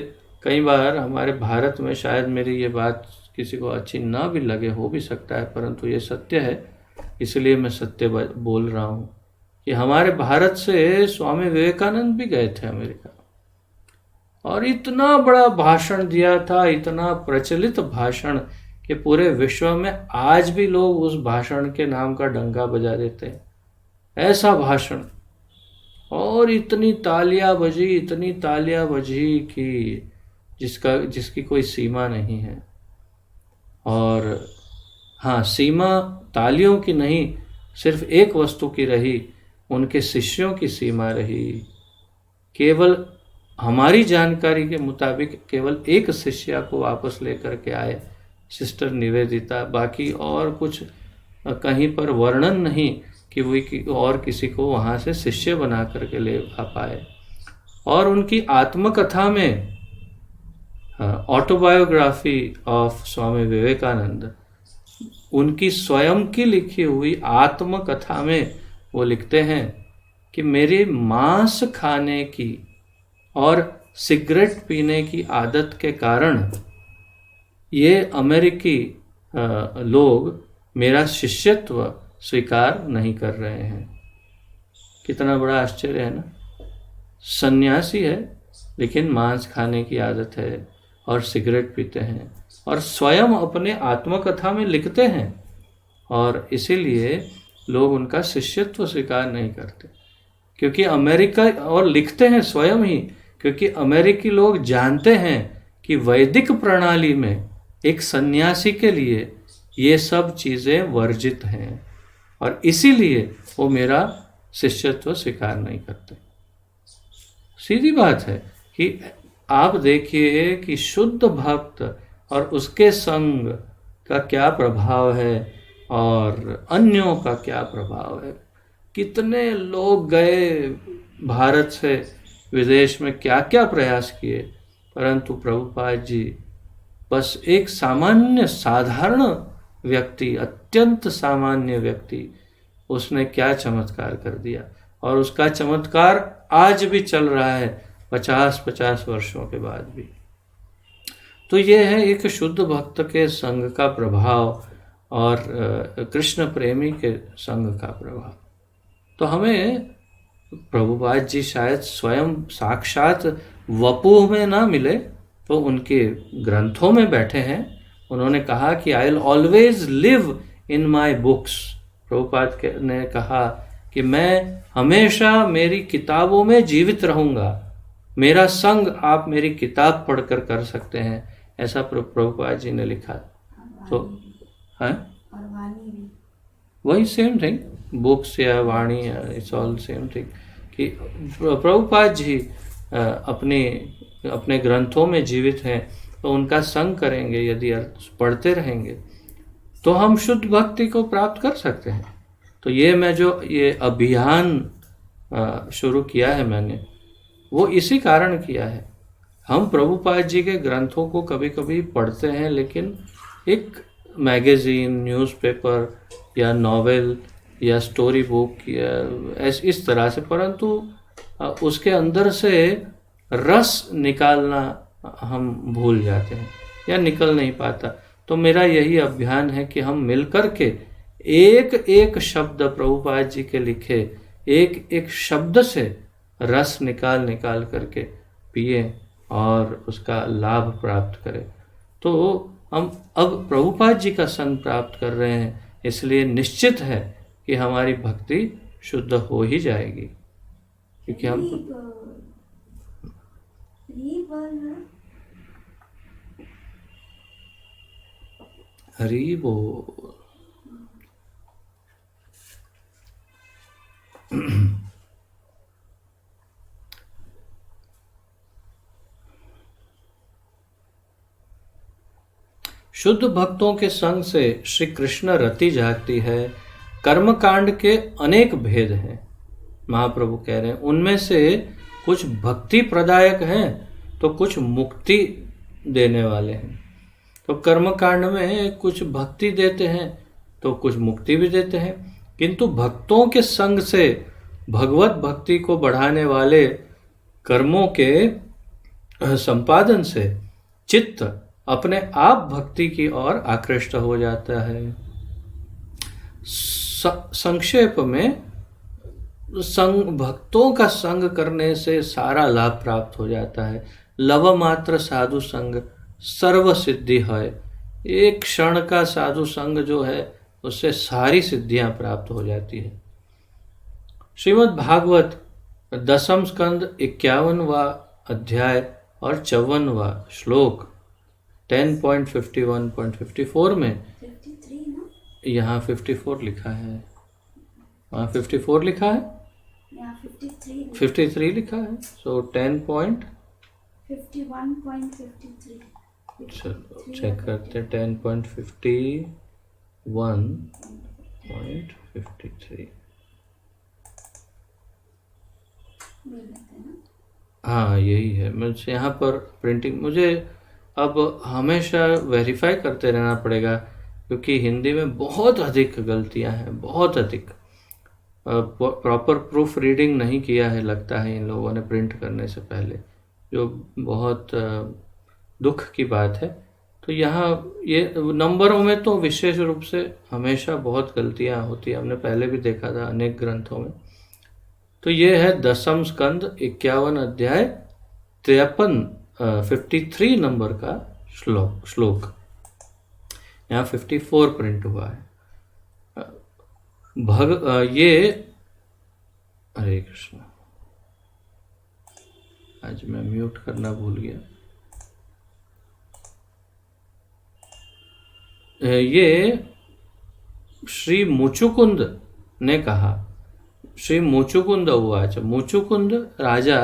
Speaker 1: कई बार हमारे भारत में, शायद मेरी ये बात किसी को अच्छी ना भी लगे, हो भी सकता है, परंतु ये सत्य है, इसलिए मैं सत्य बोल रहा हूँ, कि हमारे भारत से स्वामी विवेकानंद भी गए थे अमेरिका और इतना बड़ा भाषण दिया था, इतना प्रचलित भाषण कि पूरे विश्व में आज भी लोग उस भाषण के नाम का डंका बजा देते हैं। ऐसा भाषण, और इतनी तालियां बजी कि जिसकी कोई सीमा नहीं है। और हाँ, सीमा तालियों की नहीं, सिर्फ एक वस्तु की रही, उनके शिष्यों की सीमा रही। केवल हमारी जानकारी के मुताबिक केवल एक शिष्या को वापस लेकर के आए, सिस्टर निवेदिता। बाकी और कुछ कहीं पर वर्णन नहीं कि वो और किसी को वहाँ से शिष्य बना करके ले आ पाए। और उनकी आत्मकथा में, ऑटोबायोग्राफी ऑफ स्वामी विवेकानंद, उनकी स्वयं की लिखी हुई आत्मकथा में वो लिखते हैं कि मेरी मांस खाने की और सिगरेट पीने की आदत के कारण ये अमेरिकी लोग मेरा शिष्यत्व स्वीकार नहीं कर रहे हैं। कितना बड़ा आश्चर्य है ना। सन्यासी है लेकिन मांस खाने की आदत है और सिगरेट पीते हैं, और स्वयं अपने आत्मकथा में लिखते हैं, और इसीलिए लोग उनका शिष्यत्व स्वीकार नहीं करते। क्योंकि अमेरिका, और लिखते हैं स्वयं ही, क्योंकि अमेरिकी लोग जानते हैं कि वैदिक प्रणाली में एक सन्यासी के लिए ये सब चीज़ें वर्जित हैं, और इसीलिए वो मेरा शिष्यत्व स्वीकार नहीं करते। सीधी बात है कि आप देखिए कि शुद्ध भक्त और उसके संग का क्या प्रभाव है और अन्यों का क्या प्रभाव है। कितने लोग गए भारत से विदेश में, क्या क्या प्रयास किए, परंतु प्रभुपाद जी बस एक सामान्य साधारण व्यक्ति, अत्यंत सामान्य व्यक्ति, उसने क्या चमत्कार कर दिया, और उसका चमत्कार आज भी चल रहा है 50-50 वर्षों के बाद भी। तो ये है एक शुद्ध भक्त के संग का प्रभाव और कृष्ण प्रेमी के संग का प्रभाव। तो हमें प्रभुपाद जी शायद स्वयं साक्षात वपुः में ना मिले तो उनके ग्रंथों में बैठे हैं। उन्होंने कहा कि I will always live in my books. Prabhupada ने कहा कि मैं हमेशा मेरी किताबों में जीवित रहूँगा, मेरा संग आप मेरी किताब पढ़कर कर सकते हैं, ऐसा प्रभुपाद जी ने लिखा। तो है वही सेम थिंग, बुक्स या वाणी, इट्स ऑल सेम थिंग, कि प्रभुपाद जी अपने ग्रंथों में जीवित हैं, तो उनका संग करेंगे, यदि पढ़ते रहेंगे तो हम शुद्ध भक्ति को प्राप्त कर सकते हैं। तो ये अभियान शुरू किया है मैंने, वो इसी कारण किया है। हम प्रभुपाद जी के ग्रंथों को कभी कभी पढ़ते हैं, लेकिन एक मैगज़ीन, न्यूज़पेपर या नॉवेल या स्टोरी बुक या इस तरह से, परंतु उसके अंदर से रस निकालना हम भूल जाते हैं या निकल नहीं पाता। तो मेरा यही अभियान है कि हम मिलकर के एक एक शब्द प्रभुपाद जी के लिखे, एक एक शब्द से रस निकाल करके पिए और उसका लाभ प्राप्त करें। तो हम अब प्रभुपाद जी का संग प्राप्त कर रहे हैं, इसलिए निश्चित है कि हमारी भक्ति शुद्ध हो ही जाएगी, क्योंकि हम हरि बोल। शुद्ध भक्तों के संग से श्री कृष्ण रति जागती है। कर्मकांड के अनेक भेद हैं, महाप्रभु कह रहे हैं। उनमें से कुछ भक्ति प्रदायक हैं तो कुछ मुक्ति देने वाले हैं। तो कर्मकांड में कुछ भक्ति देते हैं तो कुछ मुक्ति भी देते हैं, किंतु भक्तों के संग से भगवत भक्ति को बढ़ाने वाले कर्मों के संपादन से चित्त अपने आप भक्ति की ओर आकृष्ट हो जाता है। संक्षेप में भक्तों का संग करने से सारा लाभ प्राप्त हो जाता है। लव मात्र साधु संग सर्व सिद्धि है, एक क्षण का साधु संग जो है उससे सारी सिद्धियां प्राप्त हो जाती है। श्रीमद् भागवत 10वें स्कंद 51वां अध्याय और 54वां श्लोक 10.51.54 में
Speaker 2: 53 ना?
Speaker 1: यहाँ 54 लिखा है, वहाँ 54 लिखा है,
Speaker 2: यहाँ 53 ना?
Speaker 1: 53 लिखा है। सो
Speaker 2: 51.53
Speaker 1: चलो चेक करते हैं। 10.51.53
Speaker 2: मिल जाता है ना?
Speaker 1: हाँ यही है। मुझे यहाँ पर प्रिंटिंग मुझे अब हमेशा वेरीफाई करते रहना पड़ेगा, क्योंकि हिंदी में बहुत अधिक गलतियाँ हैं, बहुत अधिक। प्रॉपर प्रूफ रीडिंग नहीं किया है लगता है इन लोगों ने प्रिंट करने से पहले, जो बहुत दुख की बात है। तो यहाँ ये नंबरों में तो विशेष रूप से हमेशा बहुत गलतियाँ होती है, हमने पहले भी देखा था अनेक ग्रंथों में। तो ये है 10वें स्कंद 51 अध्याय 53 नंबर का श्लोक। यहाँ 54 प्रिंट हुआ है। ये हरे कृष्ण, आज मैं म्यूट करना भूल गया। ये श्री मुचुकुंद ने कहा, श्री मुचुकुंद उवाच, मुचुकुंद राजा,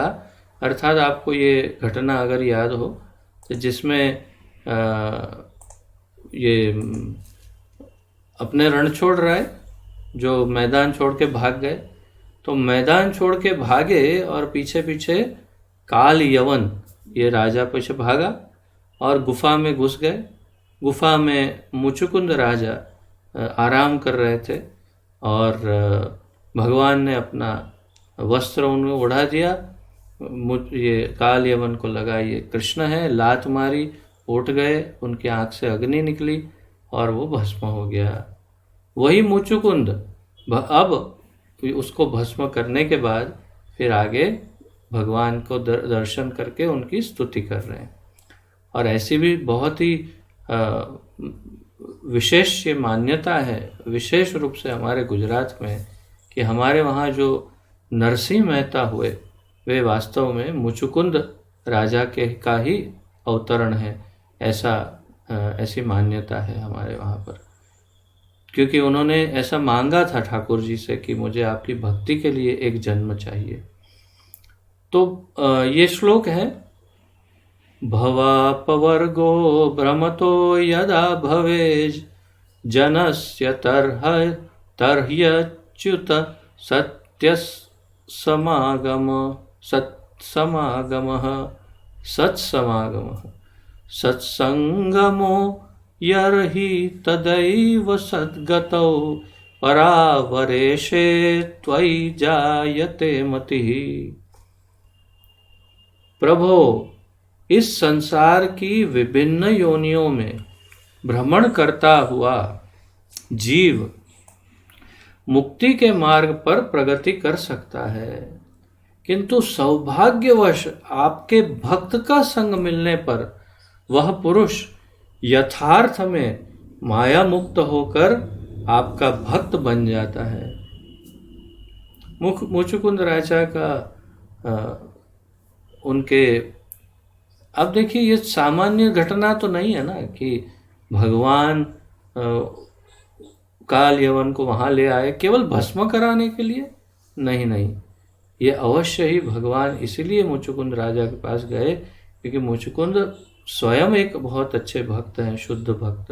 Speaker 1: अर्थात आपको ये घटना अगर याद हो तो जिसमें ये अपने रण छोड़ रहा है, जो मैदान छोड़ के भाग गए, तो मैदान छोड़ के भागे और पीछे पीछे काल यवन ये राजा पीछे भागा और गुफा में घुस गए। गुफा में मुचुकुंद राजा आराम कर रहे थे और भगवान ने अपना वस्त्र उन्हें उड़ा दिया। ये काल यवन को लगा ये कृष्ण है, लात मारी, उठ गए, उनकी आंख से अग्नि निकली और वो भस्म हो गया। वही मुचुकुंद अब उसको भस्म करने के बाद फिर आगे भगवान को दर्शन करके उनकी स्तुति कर रहे हैं। और ऐसी भी बहुत ही विशेष ये मान्यता है, विशेष रूप से हमारे गुजरात में, कि हमारे वहाँ जो नरसिंह मेहता हुए वे वास्तव में मुचुकुंद राजा के का ही अवतरण है, ऐसी मान्यता है हमारे वहाँ पर। क्योंकि उन्होंने ऐसा मांगा था ठाकुर जी से कि मुझे आपकी भक्ति के लिए एक जन्म चाहिए। तो ये श्लोक है, भवापवर्गो भ्रमतो यदा भवेज जनस्य तर्ह्यच्युत सत्समागमः सत्संगमो यर्हि तदैव सद्गतौ परावरेशे त्वयि जायते मतिः। प्रभो, इस संसार की विभिन्न योनियों में भ्रमण करता हुआ जीव मुक्ति के मार्ग पर प्रगति कर सकता है, किंतु सौभाग्यवश आपके भक्त का संग मिलने पर वह पुरुष यथार्थ में माया मुक्त होकर आपका भक्त बन जाता है। मुचुकुंद राजा का उनके, अब देखिए ये सामान्य घटना तो नहीं है ना कि भगवान काल यवन को वहां ले आए केवल भस्म कराने के लिए। नहीं, ये अवश्य ही भगवान इसीलिए मुचुकुंद राजा के पास गए क्योंकि मुचुकुंद स्वयं एक बहुत अच्छे भक्त हैं, शुद्ध भक्त।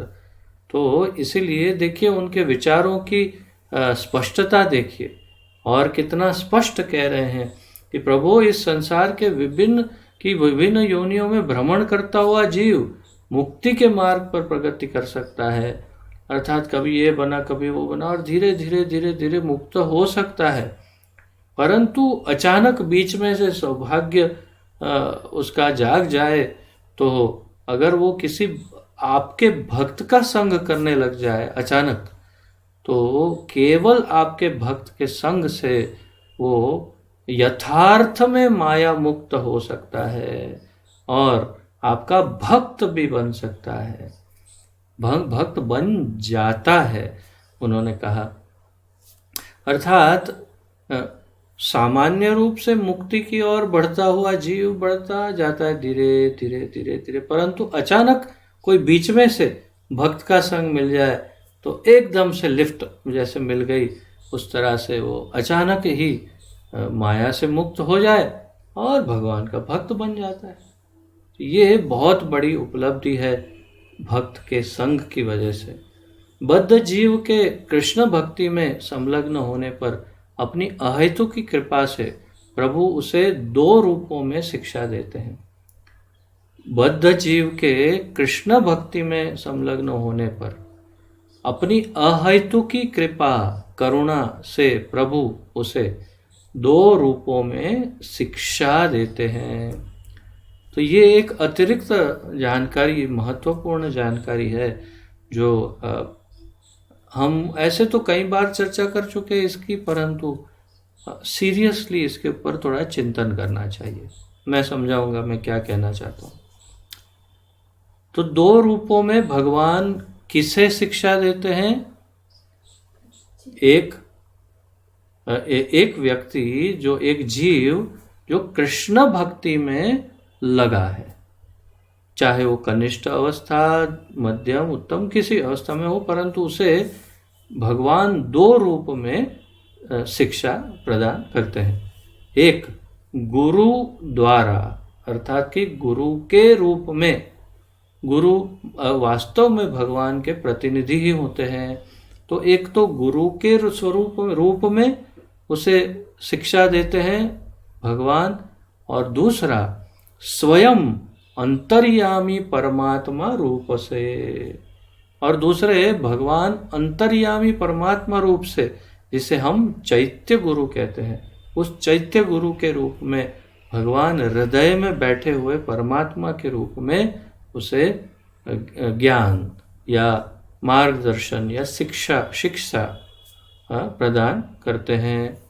Speaker 1: तो इसीलिए देखिए उनके विचारों की स्पष्टता देखिए, और कितना स्पष्ट कह रहे हैं कि प्रभु, इस संसार के विभिन्न योनियों में भ्रमण करता हुआ जीव मुक्ति के मार्ग पर प्रगति कर सकता है। अर्थात कभी ये बना कभी वो बना, और धीरे धीरे मुक्त हो सकता है। परंतु अचानक बीच में से सौभाग्य उसका जाग जाए, तो अगर वो किसी आपके भक्त का संग करने लग जाए अचानक, तो केवल आपके भक्त के संग से वो यथार्थ में माया मुक्त हो सकता है और आपका भक्त भी बन सकता है। भक्त बन जाता है, उन्होंने कहा। अर्थात सामान्य रूप से मुक्ति की ओर बढ़ता हुआ जीव बढ़ता जाता है धीरे धीरे धीरे धीरे, परंतु अचानक कोई बीच में से भक्त का संग मिल जाए तो एकदम से लिफ्ट जैसे मिल गई, उस तरह से वो अचानक ही माया से मुक्त हो जाए और भगवान का भक्त बन जाता है। ये बहुत बड़ी उपलब्धि है भक्त के संग की वजह से। बद्ध जीव के कृष्ण भक्ति में संलग्न होने पर अपनी अहेतु की कृपा से प्रभु उसे 2 रूपों में शिक्षा देते हैं। बद्ध जीव के कृष्ण भक्ति में संलग्न होने पर अपनी अहेतु की कृपा करुणा से प्रभु उसे 2 रूपों में शिक्षा देते हैं। तो ये एक अतिरिक्त जानकारी, महत्वपूर्ण जानकारी है जो हम ऐसे तो कई बार चर्चा कर चुके हैं इसकी, परंतु सीरियसली इसके ऊपर थोड़ा चिंतन करना चाहिए। मैं समझाऊंगा मैं क्या कहना चाहता हूँ। तो 2 रूपों में भगवान किसे शिक्षा देते हैं? एक व्यक्ति, जो एक जीव जो कृष्ण भक्ति में लगा है, चाहे वो कनिष्ठ अवस्था, मध्यम, उत्तम किसी अवस्था में हो, परंतु उसे भगवान 2 रूप में शिक्षा प्रदान करते हैं। एक गुरु द्वारा, अर्थात कि गुरु के रूप में। गुरु वास्तव में भगवान के प्रतिनिधि ही होते हैं। तो एक तो गुरु के रूप में उसे शिक्षा देते हैं भगवान, और दूसरा स्वयं अंतर्यामी परमात्मा रूप से, और दूसरे भगवान अंतर्यामी परमात्मा रूप से, जिसे हम चैत्य गुरु कहते हैं, उस चैत्य गुरु के रूप में भगवान हृदय में बैठे हुए परमात्मा के रूप में उसे ज्ञान या मार्गदर्शन या शिक्षा प्रदान करते हैं।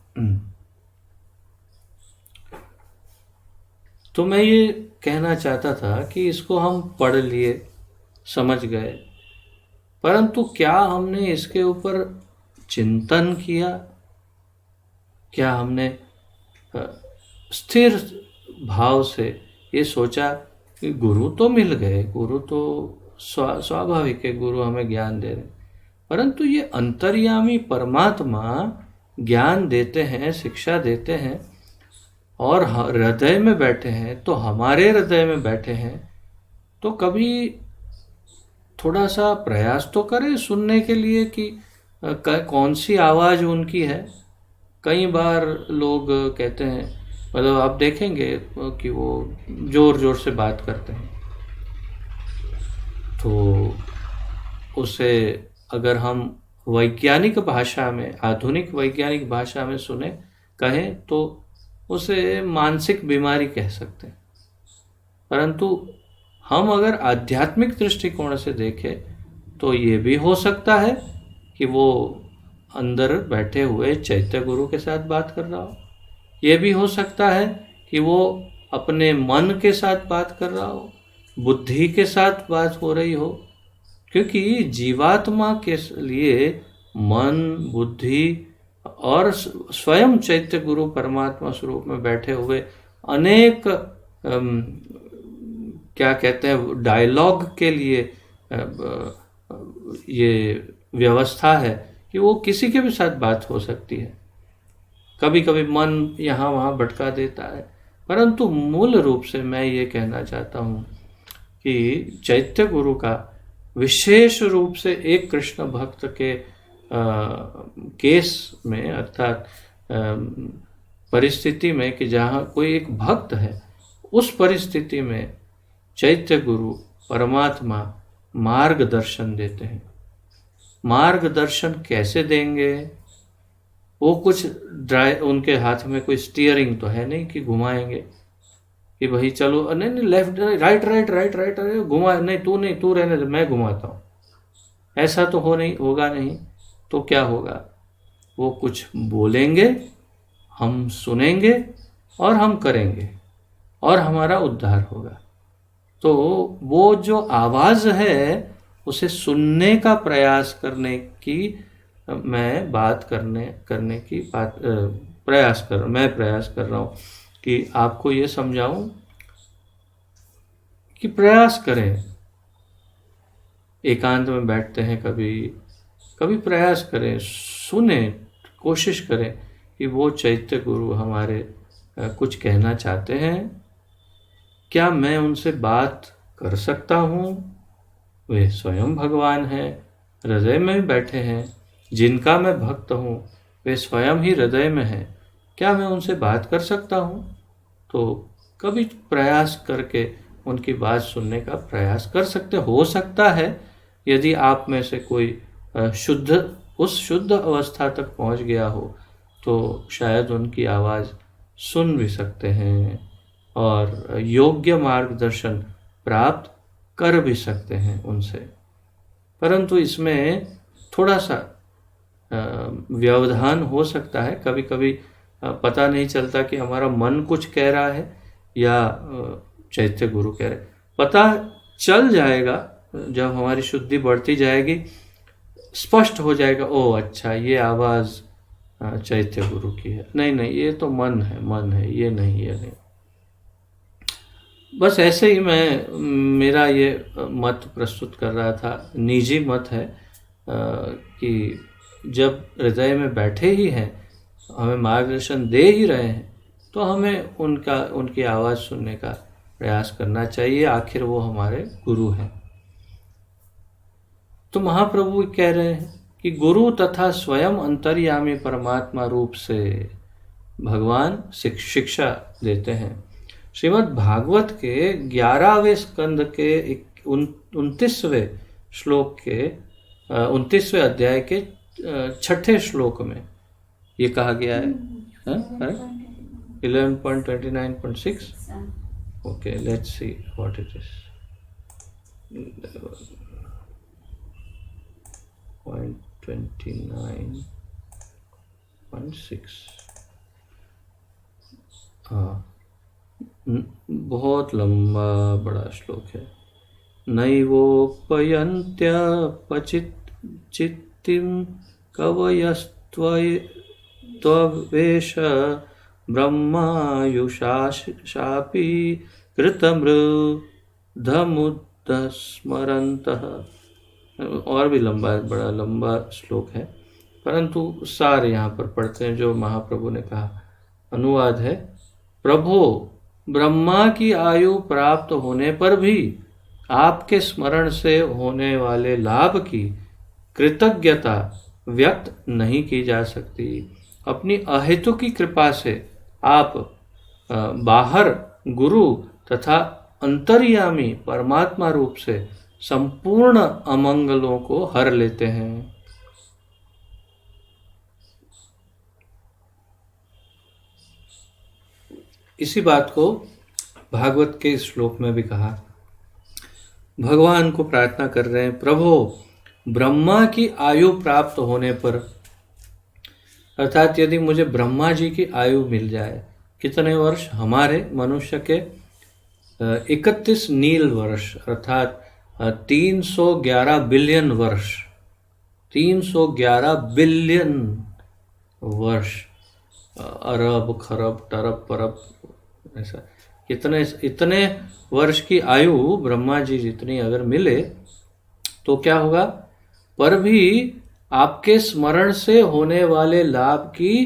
Speaker 1: तो मैं ये कहना चाहता था कि इसको हम पढ़ लिए, समझ गए, परंतु क्या हमने इसके ऊपर चिंतन किया? क्या हमने स्थिर भाव से ये सोचा कि गुरु तो मिल गए, गुरु तो स्वाभाविक है, गुरु हमें ज्ञान दे रहे, परंतु ये अंतर्यामी परमात्मा ज्ञान देते हैं, शिक्षा देते हैं और हृदय में बैठे हैं, तो हमारे हृदय में बैठे हैं, तो कभी थोड़ा सा प्रयास तो करें सुनने के लिए कि कौन सी आवाज़ उनकी है। कई बार लोग कहते हैं, मतलब आप देखेंगे कि वो ज़ोर ज़ोर से बात करते हैं, तो उसे अगर हम वैज्ञानिक भाषा में, आधुनिक वैज्ञानिक भाषा में सुने कहें तो उसे मानसिक बीमारी कह सकते हैं। परंतु हम अगर आध्यात्मिक दृष्टिकोण से देखें तो ये भी हो सकता है कि वो अंदर बैठे हुए चैत्य गुरु के साथ बात कर रहा हो। ये भी हो सकता है कि वो अपने मन के साथ बात कर रहा हो, बुद्धि के साथ बात हो रही हो, क्योंकि जीवात्मा के लिए मन, बुद्धि और स्वयं चैत्य गुरु परमात्मा स्वरूप में बैठे हुए अनेक क्या कहते हैं, डायलॉग के लिए ये व्यवस्था है कि वो किसी के भी साथ बात हो सकती है। कभी कभी मन यहाँ वहाँ भटका देता है, परंतु मूल रूप से मैं ये कहना चाहता हूँ कि चैत्य गुरु का विशेष रूप से एक कृष्ण भक्त के केस में, अर्थात परिस्थिति में कि जहाँ कोई एक भक्त है, उस परिस्थिति में चैत्य गुरु परमात्मा मार्गदर्शन देते हैं। मार्गदर्शन कैसे देंगे? वो कुछ उनके हाथ में कोई स्टीयरिंग तो है नहीं कि घुमाएंगे कि भाई चलो, नहीं नहीं, left right right right right, अरे घुमा, नहीं तू नहीं, तू रहने दे, मैं घुमाता हूँ। ऐसा तो होगा नहीं। तो क्या होगा? वो कुछ बोलेंगे, हम सुनेंगे और हम करेंगे और हमारा उद्धार होगा। तो वो जो आवाज़ है उसे सुनने का प्रयास करने की मैं बात करने की प्रयास कर रहा हूँ कि आपको ये समझाऊं कि प्रयास करें। एकांत में बैठते हैं, कभी कभी प्रयास करें, सुने, कोशिश करें कि वो चैत्य गुरु हमारे कुछ कहना चाहते हैं, क्या मैं उनसे बात कर सकता हूँ? वे स्वयं भगवान हैं, हृदय में बैठे हैं, जिनका मैं भक्त हूँ वे स्वयं ही हृदय में हैं, क्या मैं उनसे बात कर सकता हूँ? तो कभी प्रयास करके उनकी बात सुनने का प्रयास कर सकते। हो सकता है यदि आप में से कोई उस शुद्ध अवस्था तक पहुँच गया हो तो शायद उनकी आवाज़ सुन भी सकते हैं और योग्य मार्गदर्शन प्राप्त कर भी सकते हैं उनसे। परंतु इसमें थोड़ा सा व्यवधान हो सकता है। कभी कभी पता नहीं चलता कि हमारा मन कुछ कह रहा है या चैत्य गुरु कह रहे। पता चल जाएगा जब हमारी शुद्धि बढ़ती जाएगी, स्पष्ट हो जाएगा, ओ अच्छा ये आवाज़ चैत्य गुरु की है, नहीं ये तो मन है, ये नहीं। बस ऐसे ही मेरा ये मत प्रस्तुत कर रहा था, निजी मत है कि जब हृदय में बैठे ही हैं, हमें मार्गदर्शन दे ही रहे हैं, तो हमें उनकी आवाज़ सुनने का प्रयास करना चाहिए। आखिर वो हमारे गुरु हैं। तो महाप्रभु कह रहे हैं कि गुरु तथा स्वयं अंतर्यामी परमात्मा रूप से भगवान शिक्षा देते हैं। श्रीमद् भागवत के 11वें स्कंद के 29वें श्लोक के 29वें अध्याय के 6ठे श्लोक में ये कहा गया है। 11.29.6। Okay, let's see what it is. 29.6। हाँ, बहुत लंबा बड़ा श्लोक है। नैवोपयन्त्यपचित्तिं कवयस्त्वेष ब्रह्मायुषापि कृतमृद्धमुद्धस्मरन्तः। और भी बड़ा लंबा श्लोक है, परंतु सार यहाँ पर पढ़ते हैं जो महाप्रभु ने कहा। अनुवाद है, प्रभु ब्रह्मा की आयु प्राप्त होने पर भी आपके स्मरण से होने वाले लाभ की कृतज्ञता व्यक्त नहीं की जा सकती। अपनी अहेतु की कृपा से आप बाहर गुरु तथा अंतर्यामी परमात्मा रूप से संपूर्ण अमंगलों को हर लेते हैं। इसी बात को भागवत के श्लोक में भी कहा। भगवान को प्रार्थना कर रहे हैं, प्रभु ब्रह्मा की आयु प्राप्त होने पर, अर्थात यदि मुझे ब्रह्मा जी की आयु मिल जाए, कितने वर्ष? हमारे मनुष्य के 31 नील वर्ष, अर्थात 311 बिलियन वर्ष, 311 बिलियन वर्ष, अरब खरब टरब परब, ऐसा इतने वर्ष की आयु ब्रह्मा जी जितनी अगर मिले तो क्या होगा? पर भी आपके स्मरण से होने वाले लाभ की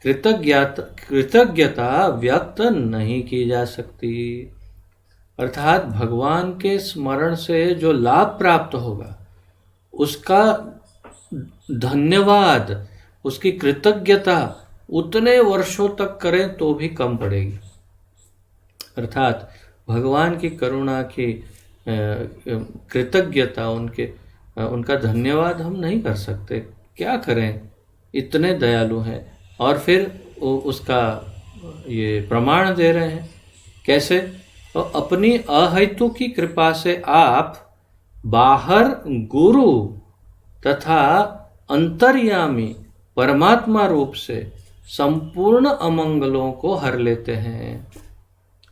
Speaker 1: कृतज्ञता व्यक्त नहीं की जा सकती। अर्थात भगवान के स्मरण से जो लाभ प्राप्त होगा उसका धन्यवाद, उसकी कृतज्ञता उतने वर्षों तक करें तो भी कम पड़ेगी। अर्थात भगवान की करुणा की कृतज्ञता, उनका धन्यवाद हम नहीं कर सकते। क्या करें, इतने दयालु हैं। और फिर उसका ये प्रमाण दे रहे हैं। कैसे? तो अपनी अहेतु की कृपा से आप बाहर गुरु तथा अंतर्यामी परमात्मा रूप से संपूर्ण अमंगलों को हर लेते हैं।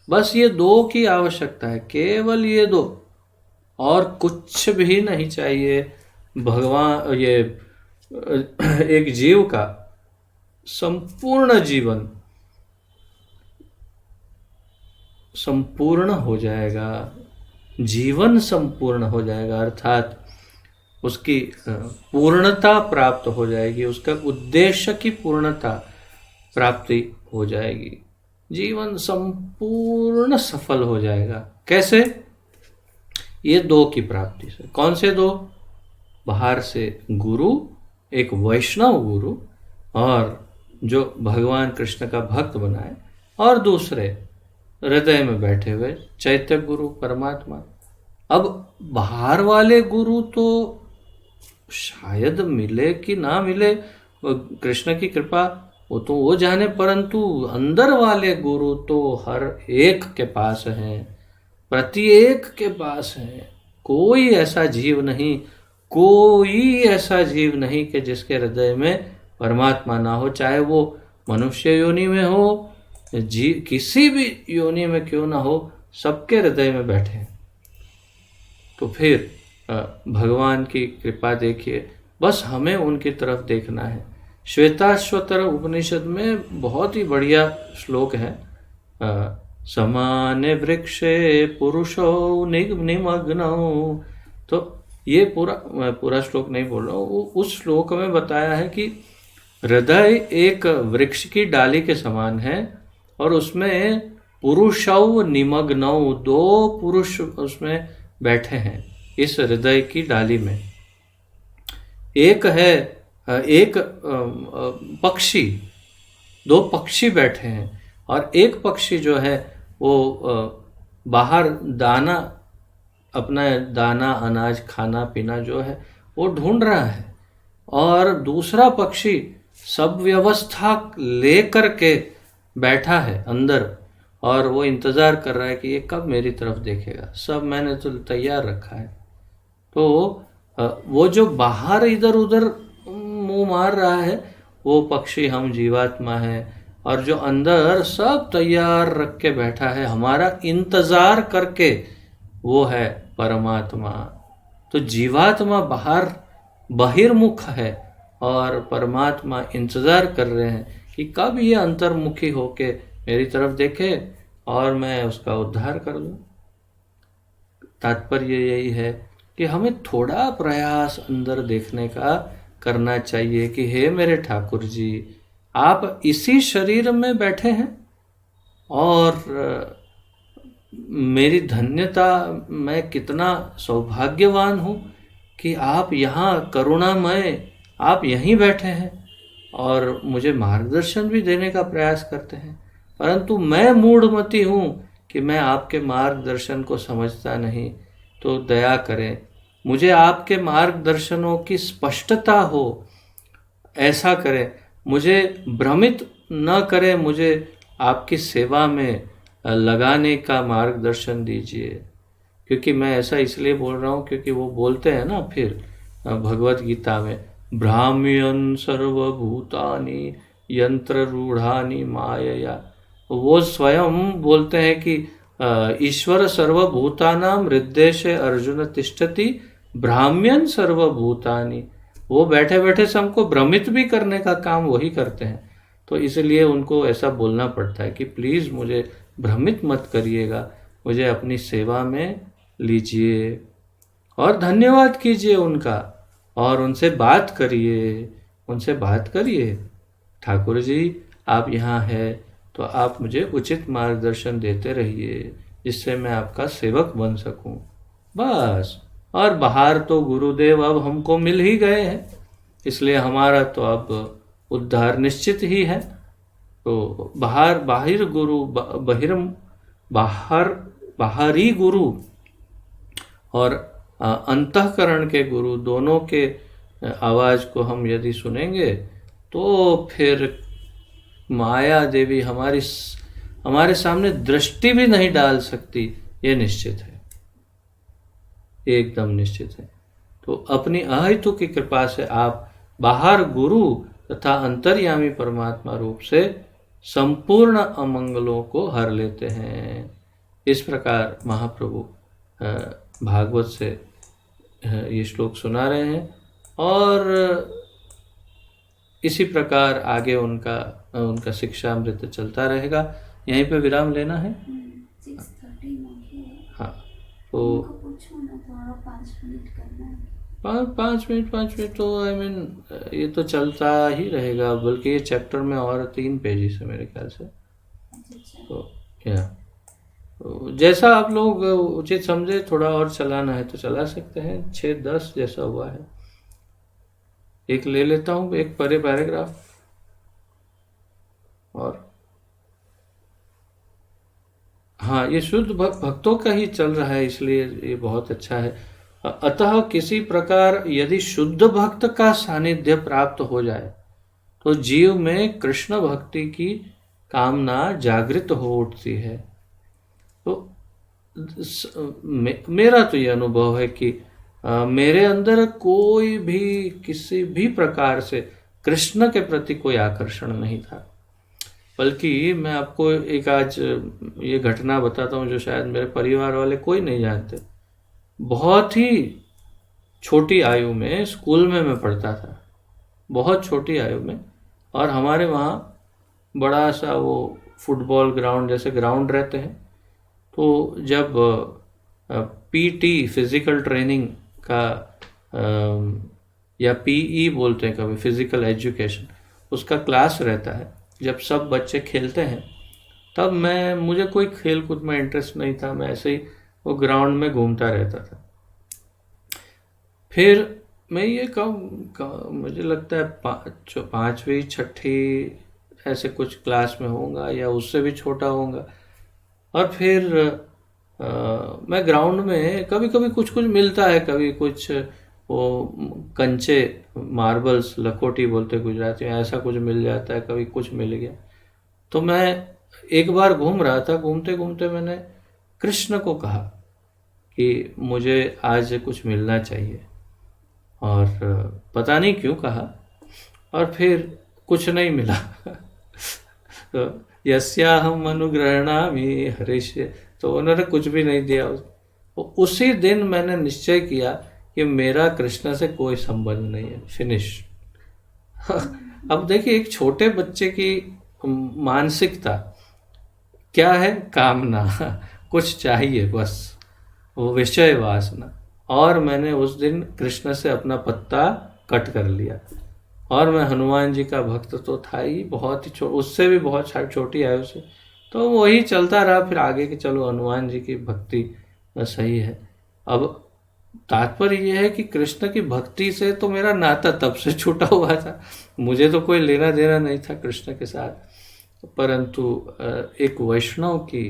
Speaker 1: बस ये दो की आवश्यकता है, केवल ये दो। और कुछ भी नहीं चाहिए। भगवान ये एक जीव का संपूर्ण जीवन संपूर्ण हो जाएगा, जीवन संपूर्ण हो जाएगा, अर्थात उसकी पूर्णता प्राप्त हो जाएगी, उसका उद्देश्य की पूर्णता प्राप्ति हो जाएगी, जीवन संपूर्ण सफल हो जाएगा। कैसे? ये दो की प्राप्ति से। कौन से दो? बाहर से गुरु, एक वैष्णव गुरु और जो भगवान कृष्ण का भक्त बनाए, और दूसरे हृदय में बैठे हुए चैत्य गुरु परमात्मा। अब बाहर वाले गुरु तो शायद मिले कि ना मिले, कृष्ण की कृपा वो तो वो जाने, परंतु अंदर वाले गुरु तो हर एक के पास हैं, प्रत्येक के पास हैं। कोई ऐसा जीव नहीं, कोई ऐसा जीव नहीं कि जिसके हृदय में परमात्मा ना हो, चाहे वो मनुष्य योनि में हो, जीव किसी भी योनि में क्यों ना हो, सबके हृदय में बैठे हैं। तो फिर भगवान की कृपा देखिए, बस हमें उनकी तरफ देखना है। श्वेताश्वतर उपनिषद में बहुत ही बढ़िया श्लोक है, समाने वृक्षे पुरुषो निमग्नौ। तो ये पूरा श्लोक नहीं बोल रहा हूँ, उस श्लोक में बताया है कि हृदय एक वृक्ष की डाली के समान है और उसमें पुरुषौ निमग्नौ, दो पुरुष उसमें बैठे हैं इस हृदय की डाली में। एक है एक पक्षी, दो पक्षी बैठे हैं और एक पक्षी जो है वो बाहर दाना, अपना दाना अनाज खाना पीना जो है वो ढूंढ रहा है, और दूसरा पक्षी सब व्यवस्था लेकर के बैठा है अंदर और वो इंतज़ार कर रहा है कि ये कब मेरी तरफ देखेगा, सब मैंने तो तैयार रखा है। तो वो जो बाहर इधर उधर मुंह मार रहा है वो पक्षी हम जीवात्मा है, और जो अंदर सब तैयार रख के बैठा है हमारा इंतज़ार करके वो है परमात्मा। तो जीवात्मा बाहर बहिर्मुख है और परमात्मा इंतज़ार कर रहे हैं कि कब ये अंतर्मुखी होके मेरी तरफ देखे और मैं उसका उद्धार कर दूं। तात्पर्य यही है कि हमें थोड़ा प्रयास अंदर देखने का करना चाहिए कि हे मेरे ठाकुर जी, आप इसी शरीर में बैठे हैं और मेरी धन्यता, मैं कितना सौभाग्यवान हूँ कि आप यहाँ करुणामय, आप यहीं बैठे हैं और मुझे मार्गदर्शन भी देने का प्रयास करते हैं। परंतु मैं मूढ़मती हूँ कि मैं आपके मार्गदर्शन को समझता नहीं, तो दया करें, मुझे आपके मार्गदर्शनों की स्पष्टता हो, ऐसा करें, मुझे भ्रमित न करें, मुझे आपकी सेवा में लगाने का मार्गदर्शन दीजिए। क्योंकि मैं ऐसा इसलिए बोल रहा हूँ क्योंकि वो बोलते हैं ना फिर भगवत गीता में, भ्राम्यन् सर्वभूतानि यंत्र रूढ़ानि मायया। वो स्वयं बोलते हैं कि ईश्वर सर्वभूतानां हृद्देशे अर्जुन तिष्ठति भ्राम्यन् सर्वभूतानि। वो बैठे बैठे सबको भ्रमित भी करने का काम वही करते हैं। तो इसलिए उनको ऐसा बोलना पड़ता है कि प्लीज़ मुझे भ्रमित मत करिएगा, मुझे अपनी सेवा में लीजिए और धन्यवाद कीजिए उनका, और उनसे बात करिए, उनसे बात करिए, ठाकुर जी आप यहाँ हैं तो आप मुझे उचित मार्गदर्शन देते रहिए जिससे मैं आपका सेवक बन सकूं, बस। और बाहर तो गुरुदेव अब हमको मिल ही गए हैं, इसलिए हमारा तो अब उद्धार निश्चित ही है। तो बाहरी गुरु, बाहरी गुरु और अंतःकरण के गुरु दोनों के आवाज़ को हम यदि सुनेंगे तो फिर माया देवी हमारे सामने दृष्टि भी नहीं डाल सकती, ये निश्चित है, एकदम निश्चित है। तो अपनी अहेतु की कृपा से आप बाहर गुरु तथा अंतर्यामी परमात्मा रूप से संपूर्ण अमंगलों को हर लेते हैं। इस प्रकार महाप्रभु भागवत से ये श्लोक सुना रहे हैं, और इसी प्रकार आगे उनका शिक्षा अमृत चलता रहेगा। यहीं पे विराम लेना है।
Speaker 2: 6:30 हो
Speaker 1: हाँ, तो
Speaker 2: पूछो ना, थोड़ा 5 मिनट करना है।
Speaker 1: 5 मिनट तो ये तो चलता ही रहेगा, बल्कि ये चैप्टर में और 3 पेजेस है मेरे ख्याल से। तो क्या, तो जैसा आप लोग उचित समझे, थोड़ा और चलाना है तो चला सकते हैं, 6-10 जैसा हुआ है। एक ले लेता हूँ, एक पैराग्राफ और हाँ, ये शुद्ध भक्तों का ही चल रहा है, इसलिए ये बहुत अच्छा है। अतः किसी प्रकार यदि शुद्ध भक्त का सानिध्य प्राप्त हो जाए तो जीव में कृष्ण भक्ति की कामना जागृत हो उठती है। तो मेरा तो ये अनुभव है कि मेरे अंदर कोई भी किसी भी प्रकार से कृष्ण के प्रति कोई आकर्षण नहीं था, बल्कि मैं आपको एक आज ये घटना बताता हूँ जो शायद मेरे परिवार वाले कोई नहीं जानते। बहुत ही छोटी आयु में स्कूल में मैं पढ़ता था, बहुत छोटी आयु में, और हमारे वहाँ बड़ा सा वो फुटबॉल ग्राउंड जैसे ग्राउंड रहते हैं। तो जब पीटी फिजिकल ट्रेनिंग का या पीई बोलते हैं कभी, फिजिकल एजुकेशन, उसका क्लास रहता है, जब सब बच्चे खेलते हैं, तब मुझे कोई खेल कूद में इंटरेस्ट नहीं था, मैं ऐसे ही वो ग्राउंड में घूमता रहता था। फिर मैं ये मुझे लगता है 5वीं 6ठी ऐसे कुछ क्लास में होऊंगा या उससे भी छोटा होऊंगा, और फिर मैं ग्राउंड में कभी कभी कुछ मिलता है, कभी कुछ वो कंचे मार्बल्स, लकोटी बोलते गुजराती में, ऐसा कुछ मिल जाता है, कभी कुछ मिल गया। तो मैं एक बार घूम रहा था, घूमते घूमते मैंने कृष्ण को कहा कि मुझे आज कुछ मिलना चाहिए, और पता नहीं क्यों कहा, और फिर कुछ नहीं मिला। तो यस्याहम अनुग्रहणामि हरिष्ये, तो उन्होंने कुछ भी नहीं दिया। तो उसी दिन मैंने निश्चय किया कि मेरा कृष्ण से कोई संबंध नहीं है, फिनिश। अब देखिए, एक छोटे बच्चे की मानसिकता क्या है, कामना, कुछ चाहिए बस, वो विषय वासना। और मैंने उस दिन कृष्ण से अपना पत्ता कट कर लिया, और मैं हनुमान जी का भक्त तो था ही, बहुत ही उससे भी बहुत छोटी आयु से, तो वही चलता रहा। फिर आगे कि चलो हनुमान जी की भक्ति सही है। अब तात्पर्य यह है कि कृष्ण की भक्ति से तो मेरा नाता तब से छूटा हुआ था, मुझे तो कोई लेना देना नहीं था कृष्ण के साथ। परंतु एक वैष्णव की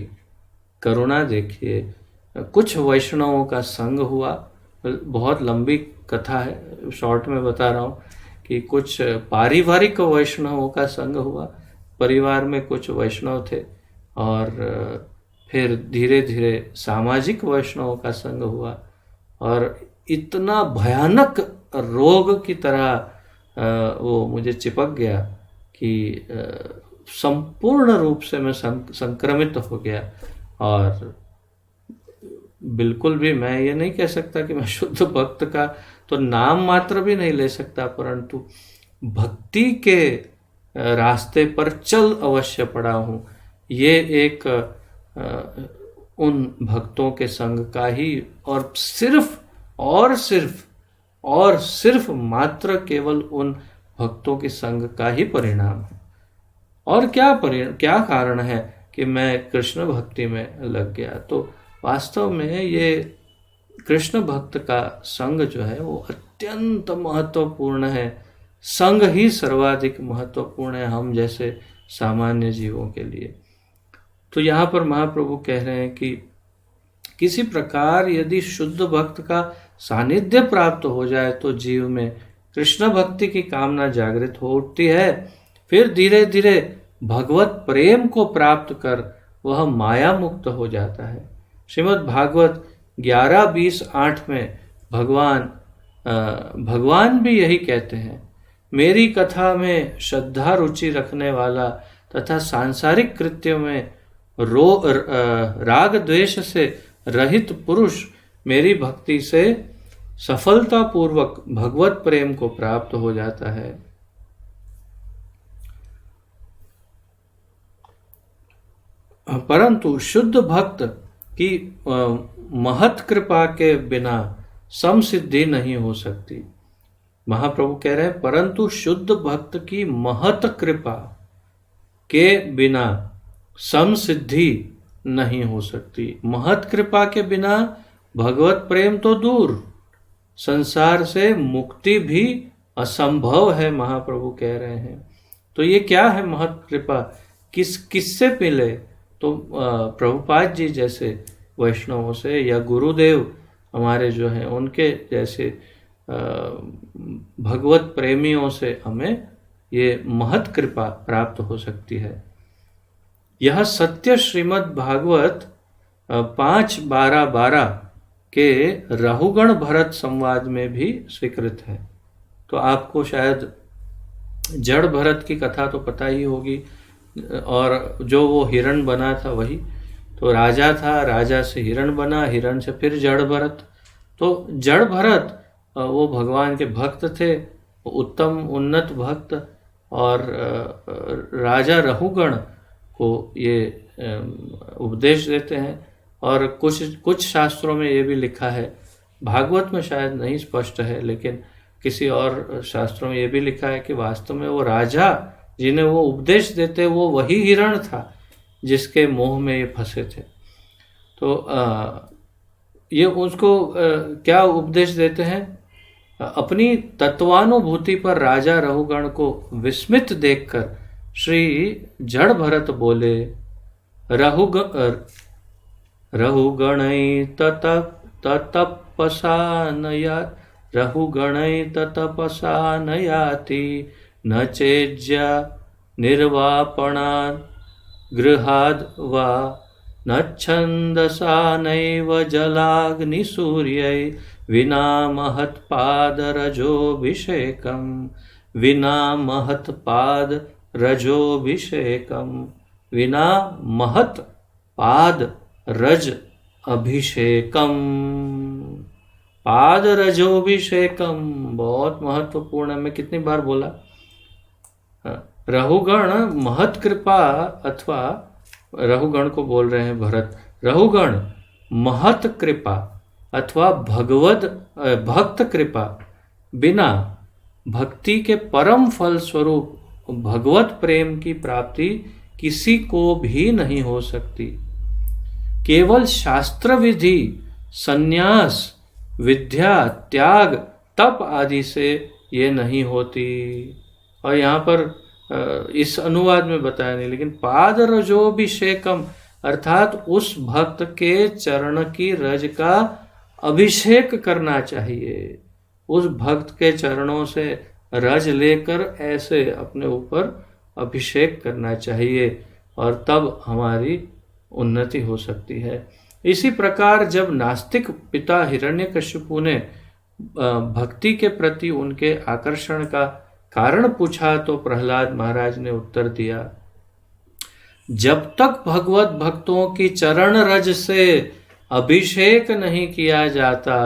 Speaker 1: करुणा देखिए, कुछ वैष्णवों का संग हुआ, बहुत लंबी कथा है, शॉर्ट में बता रहा हूँ कि कुछ पारिवारिक वैष्णवों का संग हुआ, परिवार में कुछ वैष्णव थे, और फिर धीरे धीरे सामाजिक वैष्णवों का संग हुआ, और इतना भयानक रोग की तरह वो मुझे चिपक गया कि संपूर्ण रूप से मैं संक्रमित हो गया। और बिल्कुल भी मैं ये नहीं कह सकता कि मैं शुद्ध भक्त का तो नाम मात्र भी नहीं ले सकता, परंतु भक्ति के रास्ते पर चल अवश्य पड़ा हूँ। ये एक उन भक्तों के संग का ही, और सिर्फ मात्र केवल उन भक्तों के संग का ही परिणाम है। और क्या कारण है कि मैं कृष्ण भक्ति में लग गया? तो वास्तव में ये कृष्ण भक्त का संग जो है वो अत्यंत महत्वपूर्ण है। संग ही सर्वाधिक महत्वपूर्ण है हम जैसे सामान्य जीवों के लिए। तो यहाँ पर महाप्रभु कह रहे हैं कि किसी प्रकार यदि शुद्ध भक्त का सानिध्य प्राप्त हो जाए तो जीव में कृष्ण भक्ति की कामना जागृत हो उठती है। फिर धीरे धीरे भगवत प्रेम को प्राप्त कर वह माया मुक्त हो जाता है। श्रीमद् भागवत 11:20-8 में भगवान भी यही कहते हैं, मेरी कथा में श्रद्धा रुचि रखने वाला तथा सांसारिक कृत्यों में राग द्वेष से रहित पुरुष मेरी भक्ति से सफलतापूर्वक भगवत प्रेम को प्राप्त हो जाता है। परंतु शुद्ध भक्त की महत कृपा के बिना समसिद्धि नहीं हो सकती। महाप्रभु कह रहे हैं परंतु शुद्ध भक्त की महत कृपा के बिना समसिद्धि नहीं हो सकती। महत कृपा के बिना भगवत प्रेम तो दूर, संसार से मुक्ति भी असंभव है, महाप्रभु कह रहे हैं। तो ये क्या है महत कृपा, किससे मिले? तो प्रभुपाद जी जैसे वैष्णवों से या गुरुदेव हमारे जो हैं उनके जैसे भगवत प्रेमियों से हमें ये महत कृपा प्राप्त हो सकती है। यह सत्य श्रीमद् भागवत 5:12 के रहुगण भरत संवाद में भी स्वीकृत है। तो आपको शायद जड़ भरत की कथा तो पता ही होगी, और जो वो हिरण बना था वही तो राजा था, राजा से हिरण बना, हिरण से फिर जड़ भरत। तो जड़ भरत वो भगवान के भक्त थे, उत्तम उन्नत भक्त, और राजा रहुगण को ये उपदेश देते हैं। और कुछ शास्त्रों में ये भी लिखा है, भागवत में शायद नहीं स्पष्ट है, लेकिन किसी और शास्त्रों में ये भी लिखा है कि वास्तव में वो राजा जिन्हें वो उपदेश देते वो वही हिरण था जिसके मोह में ये फंसे थे। तो ये उसको क्या उपदेश देते हैं? अपनी तत्वानुभूति पर राजा रहुगण को विस्मित देखकर श्री जड़ भरत बोले, रहुगणै ततपसा न याति न चेज्या निर्वापणा गृहाद् वा न छन्दसा नैव जलाग्निसूर्यै विना महत्पाद रज अभिषेकम। पाद रजोभिषेकम बहुत महत्वपूर्ण है। मैं कितनी बार बोला? रहुगण महत कृपा, अथवा रहुगण को बोल रहे हैं भरत, रहुगण महत कृपा अथवा भक्त कृपा बिना भक्ति के परम फल स्वरूप भगवत प्रेम की प्राप्ति किसी को भी नहीं हो सकती। केवल शास्त्र विधि, संन्यास, विद्या, त्याग, तप आदि से ये नहीं होती। और यहाँ पर इस अनुवाद में बताया नहीं, लेकिन पाद रजोभिषेकम अर्थात उस भक्त के चरण की रज का अभिषेक करना चाहिए। उस भक्त के चरणों से रज लेकर ऐसे अपने ऊपर अभिषेक करना चाहिए, और तब हमारी उन्नति हो सकती है। इसी प्रकार जब नास्तिक पिता हिरण्यकशिपु ने भक्ति के प्रति उनके आकर्षण का कारण पूछा तो प्रहलाद महाराज ने उत्तर दिया, जब तक भगवत भक्तों की चरण रज से अभिषेक नहीं किया जाता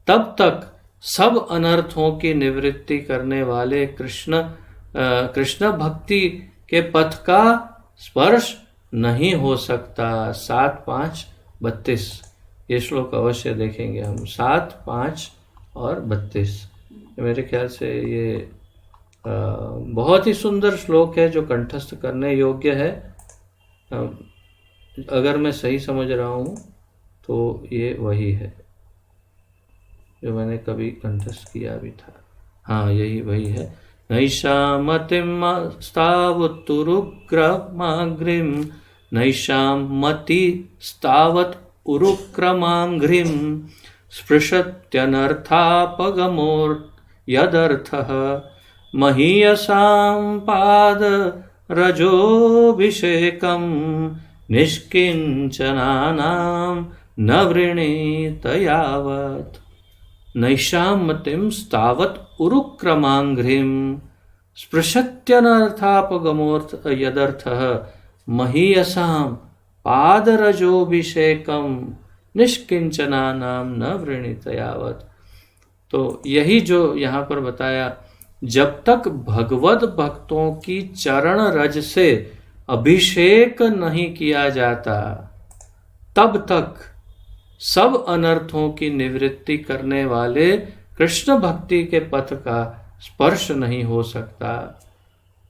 Speaker 1: तब तक सब अनर्थों की निवृत्ति करने वाले कृष्ण भक्ति के पथ का स्पर्श नहीं हो सकता। 7:5-32 ये श्लोक अवश्य देखेंगे हम, 7, 5 और 32। मेरे ख्याल से ये बहुत ही सुंदर श्लोक है जो कंठस्थ करने योग्य है। अगर मैं सही समझ रहा हूँ तो ये वही है जो मैंने कभी कंठस्थ किया भी था। हाँ, यही वही है। नैषां मतिं स्तावत्तुरुग्रमाग्रिं नैषां मति स्तावत् उरुक्रमाङ्घ्रिं स्पृशत्यनर्थापगमोर्यदर्थः महीयसां पादरजोभिषेकं निष्किञ्चनानां न वृणीत यावत्। नैषां मतिं स्तावत् उरुक्रमाङ्घ्रिं स्पृशत्यनर्थापगमोर्यदर्थः महीयसां पादरजोभिषेकं निष्किंचना नाम न वृणीत यावत। तो यही जो यहाँ पर बताया, जब तक भगवत भक्तों की चरण रज से अभिषेक नहीं किया जाता, तब तक सब अनर्थों की निवृत्ति करने वाले कृष्ण भक्ति के पथ का स्पर्श नहीं हो सकता।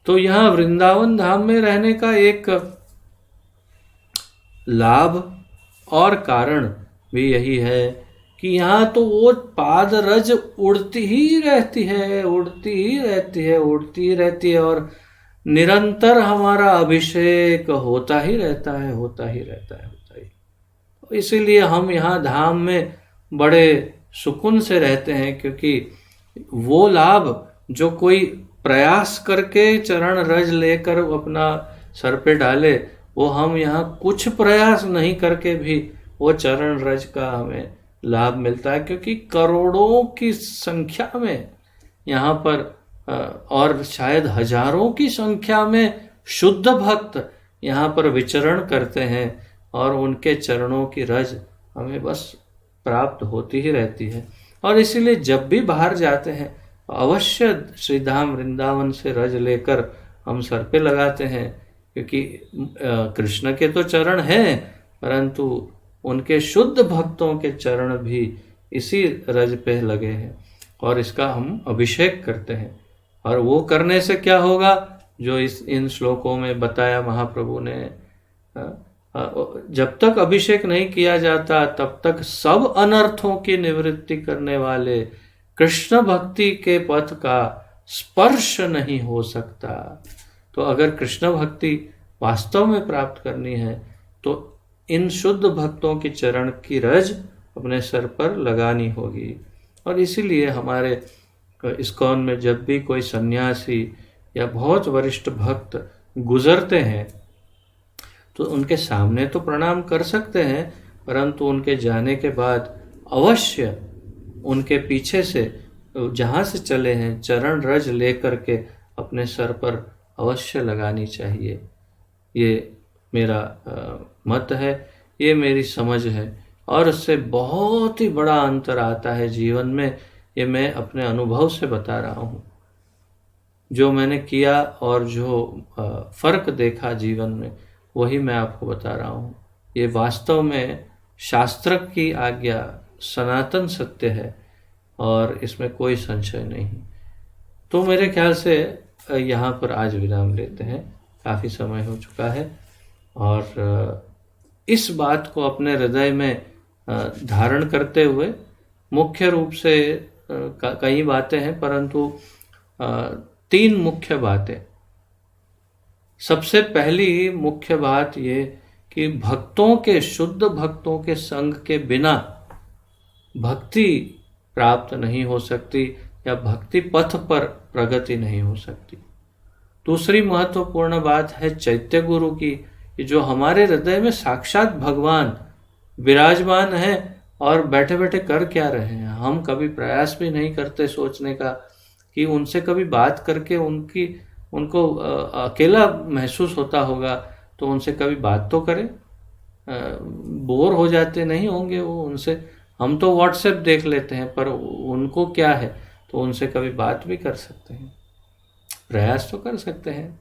Speaker 1: तो यहाँ वृंदावन धाम में रहने का एक लाभ और कारण भी यही है कि यहाँ तो वो पाद रज उड़ती ही रहती है, उड़ती ही रहती है, उड़ती ही रहती है, और निरंतर हमारा अभिषेक होता ही रहता है, होता ही रहता है, होता ही। इसीलिए हम यहाँ धाम में बड़े सुकून से रहते हैं, क्योंकि वो लाभ जो कोई प्रयास करके चरण रज लेकर अपना सर पे डाले, वो हम यहाँ कुछ प्रयास नहीं करके भी वो चरण रज का हमें लाभ मिलता है, क्योंकि करोड़ों की संख्या में यहाँ पर और शायद हजारों की संख्या में शुद्ध भक्त यहाँ पर विचरण करते हैं, और उनके चरणों की रज हमें बस प्राप्त होती ही रहती है। और इसीलिए जब भी बाहर जाते हैं अवश्य श्रीधाम वृंदावन से रज लेकर हम सर पे लगाते हैं, क्योंकि कृष्ण के तो चरण हैं, परंतु उनके शुद्ध भक्तों के चरण भी इसी रज पे लगे हैं, और इसका हम अभिषेक करते हैं। और वो करने से क्या होगा, जो इन श्लोकों में बताया महाप्रभु ने, जब तक अभिषेक नहीं किया जाता तब तक सब अनर्थों की निवृत्ति करने वाले कृष्ण भक्ति के पथ का स्पर्श नहीं हो सकता। तो अगर कृष्ण भक्ति वास्तव में प्राप्त करनी है तो इन शुद्ध भक्तों की चरण की रज अपने सर पर लगानी होगी। और इसीलिए हमारे इस्कॉन में जब भी कोई सन्यासी या बहुत वरिष्ठ भक्त गुजरते हैं तो उनके सामने तो प्रणाम कर सकते हैं, परंतु उनके जाने के बाद अवश्य उनके पीछे से जहाँ से चले हैं चरण रज लेकर के अपने सर पर अवश्य लगानी चाहिए। ये मेरा मत है, ये मेरी समझ है, और उससे बहुत ही बड़ा अंतर आता है जीवन में। ये मैं अपने अनुभव से बता रहा हूँ, जो मैंने किया और जो फर्क देखा जीवन में, वही मैं आपको बता रहा हूँ। ये वास्तव में शास्त्र की आज्ञा सनातन सत्य है और इसमें कोई संशय नहीं। तो मेरे ख्याल से यहाँ पर आज विराम लेते हैं, काफ़ी समय हो चुका है, और इस बात को अपने हृदय में धारण करते हुए मुख्य रूप से कई बातें हैं, परंतु 3 मुख्य बातें। सबसे पहली मुख्य बात ये कि भक्तों के, शुद्ध भक्तों के संग के बिना भक्ति प्राप्त नहीं हो सकती या भक्ति पथ पर प्रगति नहीं हो सकती। दूसरी महत्वपूर्ण बात है चैत्य गुरु की, कि जो हमारे हृदय में साक्षात भगवान विराजमान है और बैठे बैठे कर क्या रहे हैं। हम कभी प्रयास भी नहीं करते सोचने का कि उनसे कभी बात करके उनको अकेला महसूस होता होगा तो उनसे कभी बात तो करें। बोर हो जाते नहीं होंगे वो उनसे, हम तो व्हाट्सएप देख लेते हैं, पर उनको क्या है, तो उनसे कभी बात भी कर सकते हैं, प्रयास तो कर सकते हैं।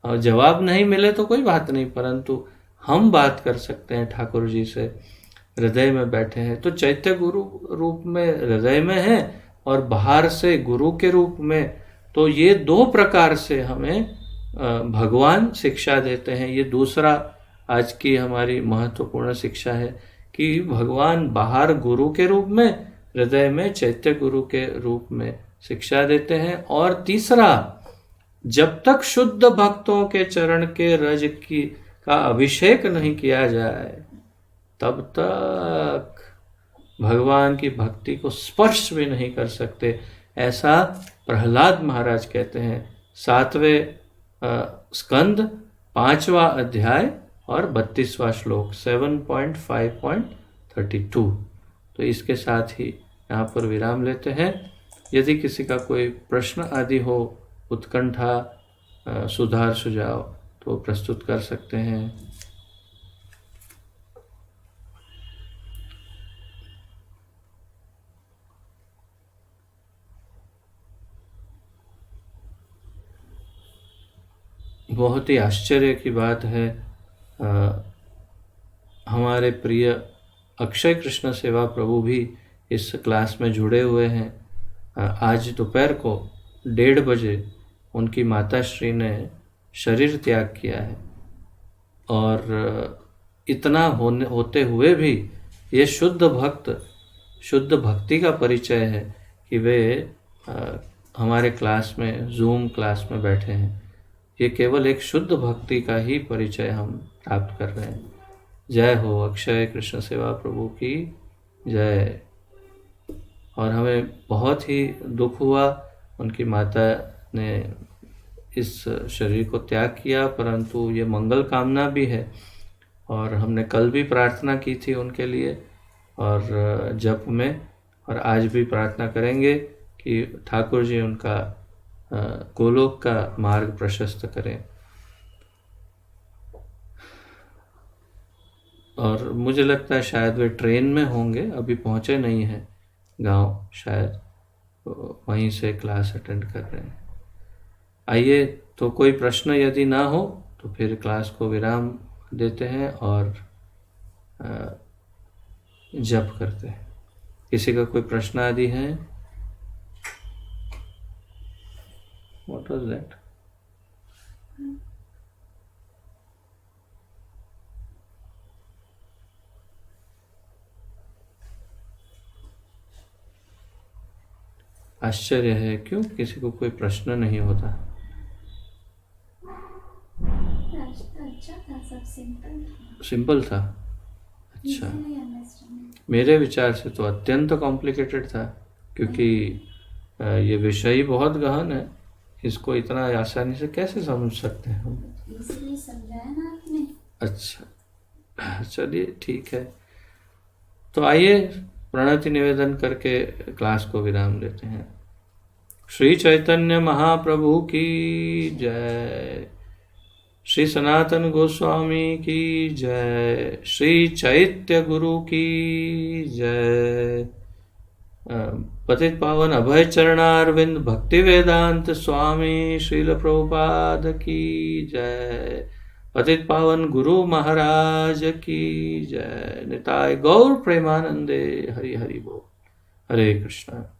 Speaker 1: और जवाब नहीं मिले तो कोई बात नहीं, परंतु हम बात कर सकते हैं ठाकुर जी से, हृदय में बैठे हैं। तो चैत्य गुरु रूप में हृदय में है और बाहर से गुरु के रूप में। तो ये 2 प्रकार से हमें भगवान शिक्षा देते हैं। ये दूसरा आज की हमारी महत्वपूर्ण शिक्षा है कि भगवान बाहर गुरु के रूप में, हृदय में चैत्य गुरु के रूप में शिक्षा देते हैं। और तीसरा, जब तक शुद्ध भक्तों के चरण के रज का अभिषेक नहीं किया जाए तब तक भगवान की भक्ति को स्पर्श भी नहीं कर सकते, ऐसा प्रहलाद महाराज कहते हैं। 7वें स्कंद 5वां अध्याय और 32वां श्लोक 7.5.32। तो इसके साथ ही यहाँ पर विराम लेते हैं। यदि किसी का कोई प्रश्न आदि हो, उत्कंठा, सुधार सुझाव, तो प्रस्तुत कर सकते हैं। बहुत ही आश्चर्य की बात है, हमारे प्रिय अक्षय कृष्ण सेवा प्रभु भी इस क्लास में जुड़े हुए हैं। आज दोपहर को 1:30 बजे उनकी माता श्री ने शरीर त्याग किया है, और इतना होते हुए भी ये शुद्ध भक्त, शुद्ध भक्ति का परिचय है कि वे हमारे क्लास में, जूम क्लास में बैठे हैं। ये केवल एक शुद्ध भक्ति का ही परिचय हम प्राप्त कर रहे हैं। जय हो अक्षय कृष्ण सेवा प्रभु की जय। और हमें बहुत ही दुख हुआ, उनकी माता ने इस शरीर को त्याग किया, परंतु ये मंगल कामना भी है, और हमने कल भी प्रार्थना की थी उनके लिए और जप में, और आज भी प्रार्थना करेंगे कि ठाकुर जी उनका गोलोक का मार्ग प्रशस्त करें। और मुझे लगता है शायद वे ट्रेन में होंगे, अभी पहुंचे नहीं हैं गांव, शायद वहीं से क्लास अटेंड कर रहे हैं। आइए, तो कोई प्रश्न यदि ना हो तो फिर क्लास को विराम देते हैं और जप करते हैं। किसी का कोई प्रश्न आदि है? What was that? आश्चर्य है, क्यों किसी को कोई प्रश्न नहीं होता?
Speaker 2: अच्छा था, सब सिंपल था।
Speaker 1: सिंपल था? अच्छा,
Speaker 2: Easily understanding।
Speaker 1: मेरे विचार से तो अत्यंत कॉम्प्लिकेटेड था, क्योंकि ये विषय ही बहुत गहन है, इसको इतना आसानी से कैसे समझ सकते हैं हम?
Speaker 2: Easily समझाया ना आपने।
Speaker 1: अच्छा, चलिए ठीक है, तो आइए प्रणति निवेदन करके क्लास को विराम देते हैं। श्री चैतन्य महाप्रभु की जय, श्री सनातन गोस्वामी की जय, श्री चैत्य गुरु की जय, पतित पावन अभय चरणारविंद भक्ति वेदांत स्वामी श्रील प्रभुपाद की जय, पतित पावन गुरु महाराज की जय। निताय गौर प्रेमानंदे। हरि हरि बोल। हरे कृष्णा।